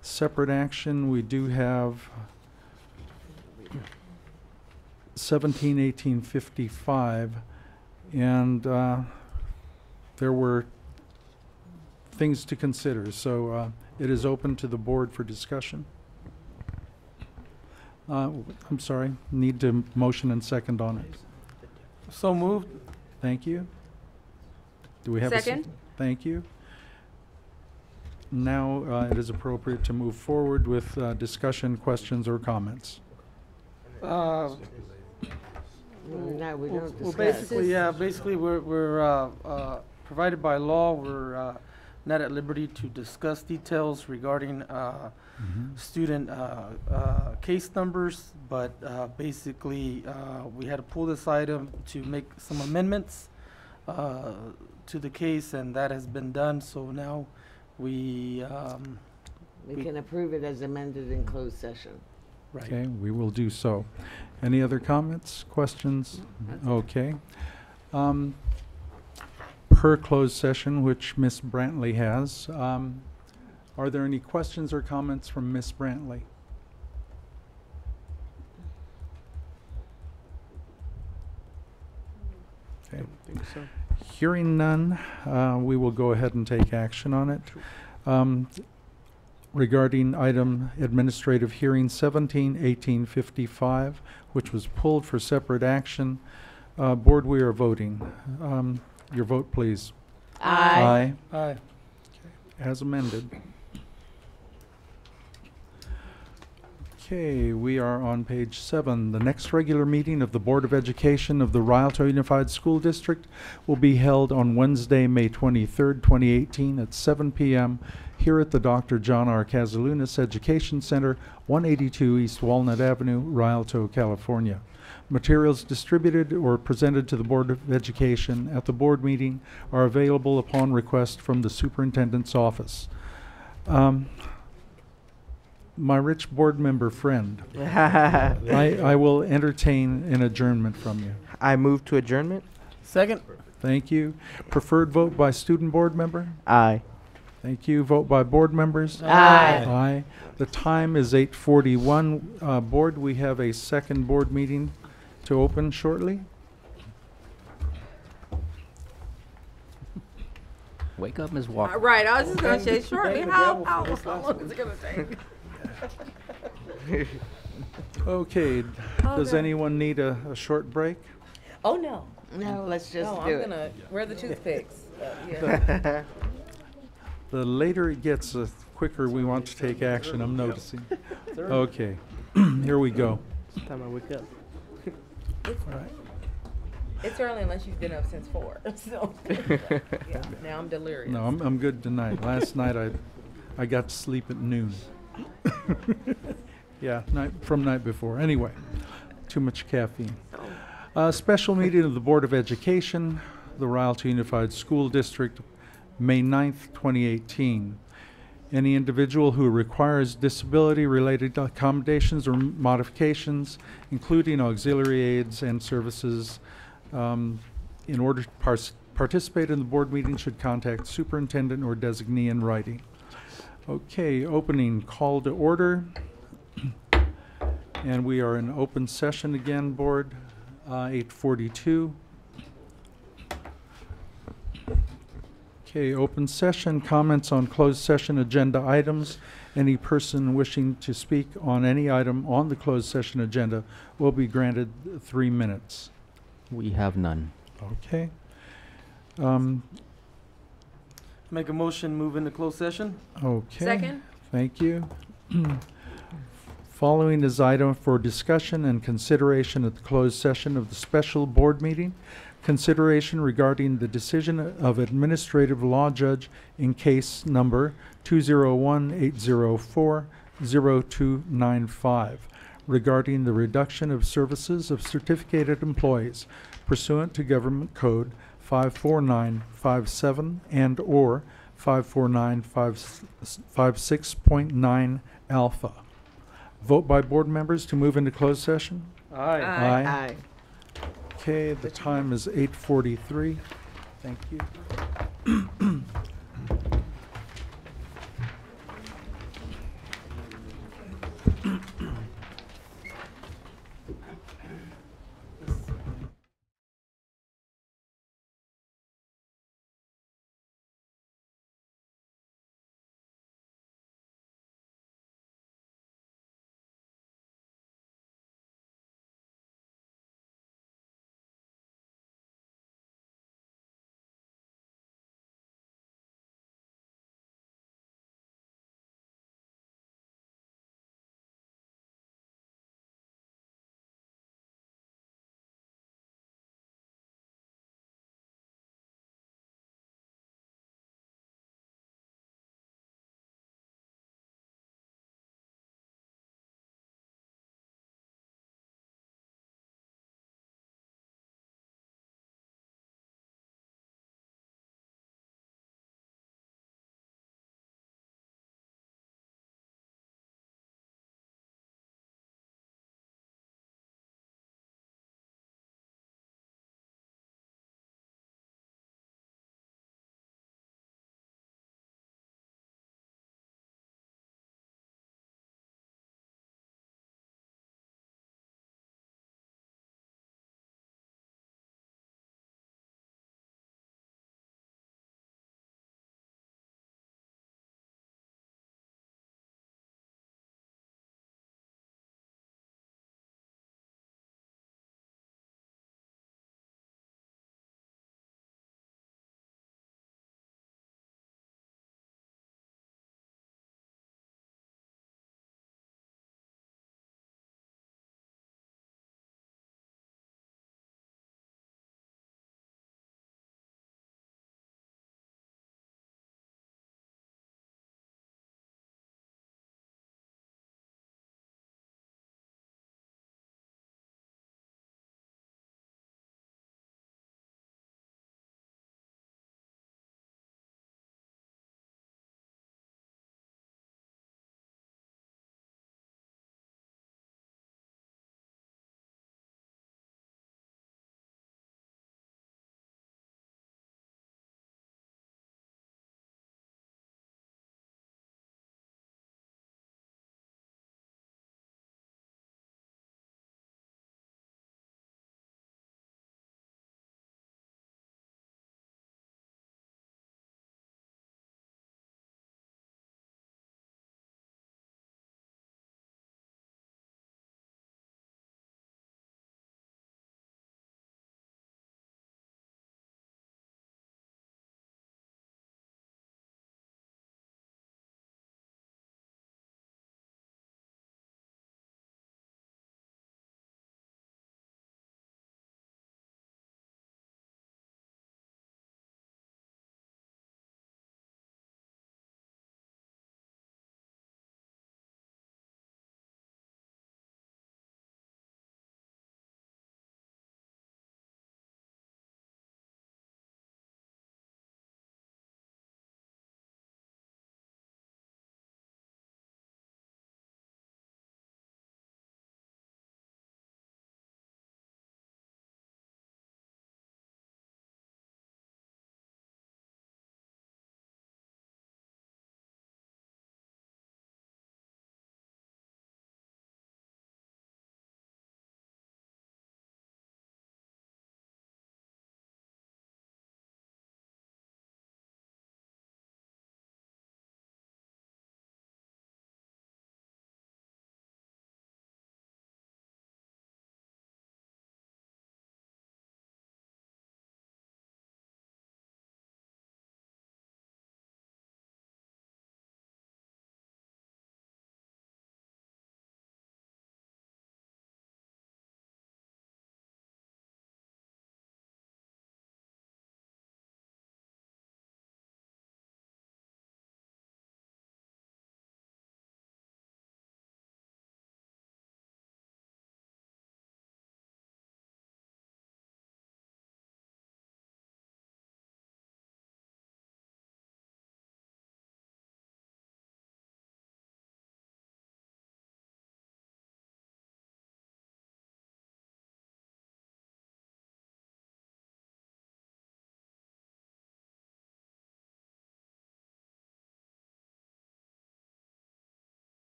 Separate action, we do have 171855, and there were things to consider, so it is open to the board for discussion. I'm sorry, need to motion and second on it. So moved. Thank you. Do we have a Second. Thank you. Now it is appropriate to move forward with discussion, questions, or comments. No, we don't Well, discuss. basically, we're provided by law, we're not at liberty to discuss details regarding student case numbers, but basically, we had to pull this item to make some amendments to the case, and that has been done, so now we can approve it as amended in closed session. Right. Okay, we will do so. Any other comments, questions? Okay. Per closed session, which Ms. Brantley has, are there any questions or comments from Ms. Brantley? Okay. I think so. Hearing none, we will go ahead and take action on it. Regarding item administrative hearing 17-1855, which was pulled for separate action, board, we are voting. Your vote, please. Aye. Aye. Aye. As amended. Okay, we are on page 7. The next regular meeting of the Board of Education of the Rialto Unified School District will be held on Wednesday, May 23rd, 2018 at 7 p.m. here at the Dr. John R. Casalunas Education Center, 182 East Walnut Avenue, Rialto, California. Materials distributed or presented to the Board of Education at the board meeting are available upon request from the superintendent's office. My rich board member friend, I will entertain an adjournment from you. I move to adjournment. Second. Thank you. Preferred vote by student board member? Aye. Thank you. Vote by board members? Aye. Aye. The time is 8:41. Board, we have a second board meeting to open shortly. Wake up, Ms. Walker. Right, I was just gonna say shortly. Bang the How gavel for this long last is it gonna take? Okay, does anyone need a short break? Oh, no. No, let's just No, do I'm it. gonna, where are the toothpicks? Yeah. The later it gets, the quicker we want to take action, I'm noticing. Okay, here we go. It's time I wake up. It's early unless you've been up since 4, so. Yeah, now I'm delirious. No, I'm good tonight. Last night I got to sleep at noon. Yeah, from night before. Anyway, too much caffeine. Special meeting of the Board of Education, the Rialto Unified School District, May 9th, 2018. Any individual who requires disability-related accommodations or modifications, including auxiliary aids and services, in order to participate in the board meeting should contact superintendent or designee in writing. Okay, opening call to order. And we are in open session again, board, 8:42. Okay, open session, comments on closed session agenda items. Any person wishing to speak on any item on the closed session agenda will be granted 3 minutes. We have none. Okay. Make a motion, move into closed session. Okay. Second. Thank you. Following is item for discussion and consideration at the closed session of the special board meeting. Consideration regarding the decision of administrative law judge in case number 201-804-0295 regarding the reduction of services of certificated employees pursuant to Government Code 54957 and or 54956.9 alpha. Vote by board members to move into closed session? Aye. Aye. Okay, the time is 8:43. Thank you.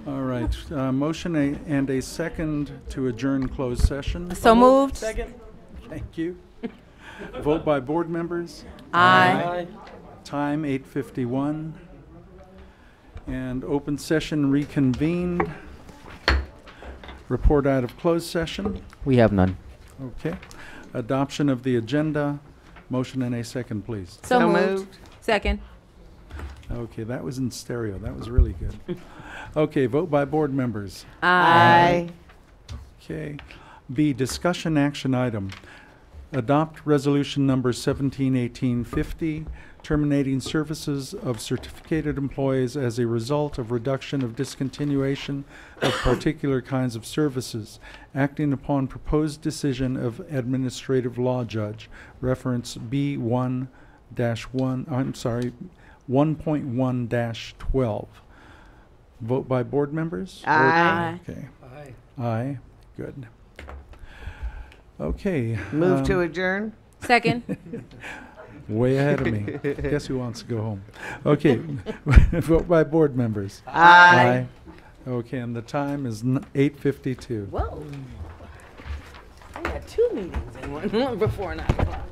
All right, motion and a second to adjourn closed session. So moved. Second. Thank you. Vote by board members. Aye. Time 8:51. And open session reconvened. Report out of closed session. We have none. Okay. Adoption of the agenda. Motion and a second, please. So moved. Second. Okay, that was in stereo. That was really good. Okay, vote by board members. Aye. Okay. B, discussion action item. Adopt resolution number 171850, terminating services of certificated employees as a result of reduction of discontinuation of particular kinds of services, acting upon proposed decision of administrative law judge, reference B1-1, 1.1-12. Vote by board members? Aye. Okay. Aye. Aye. Good. Okay. Move to adjourn. Second. Way ahead of me. Guess who wants to go home? Okay. Vote by board members. Aye. Okay, and the time is 8:52. Whoa. I had 2 meetings in one before 9 o'clock.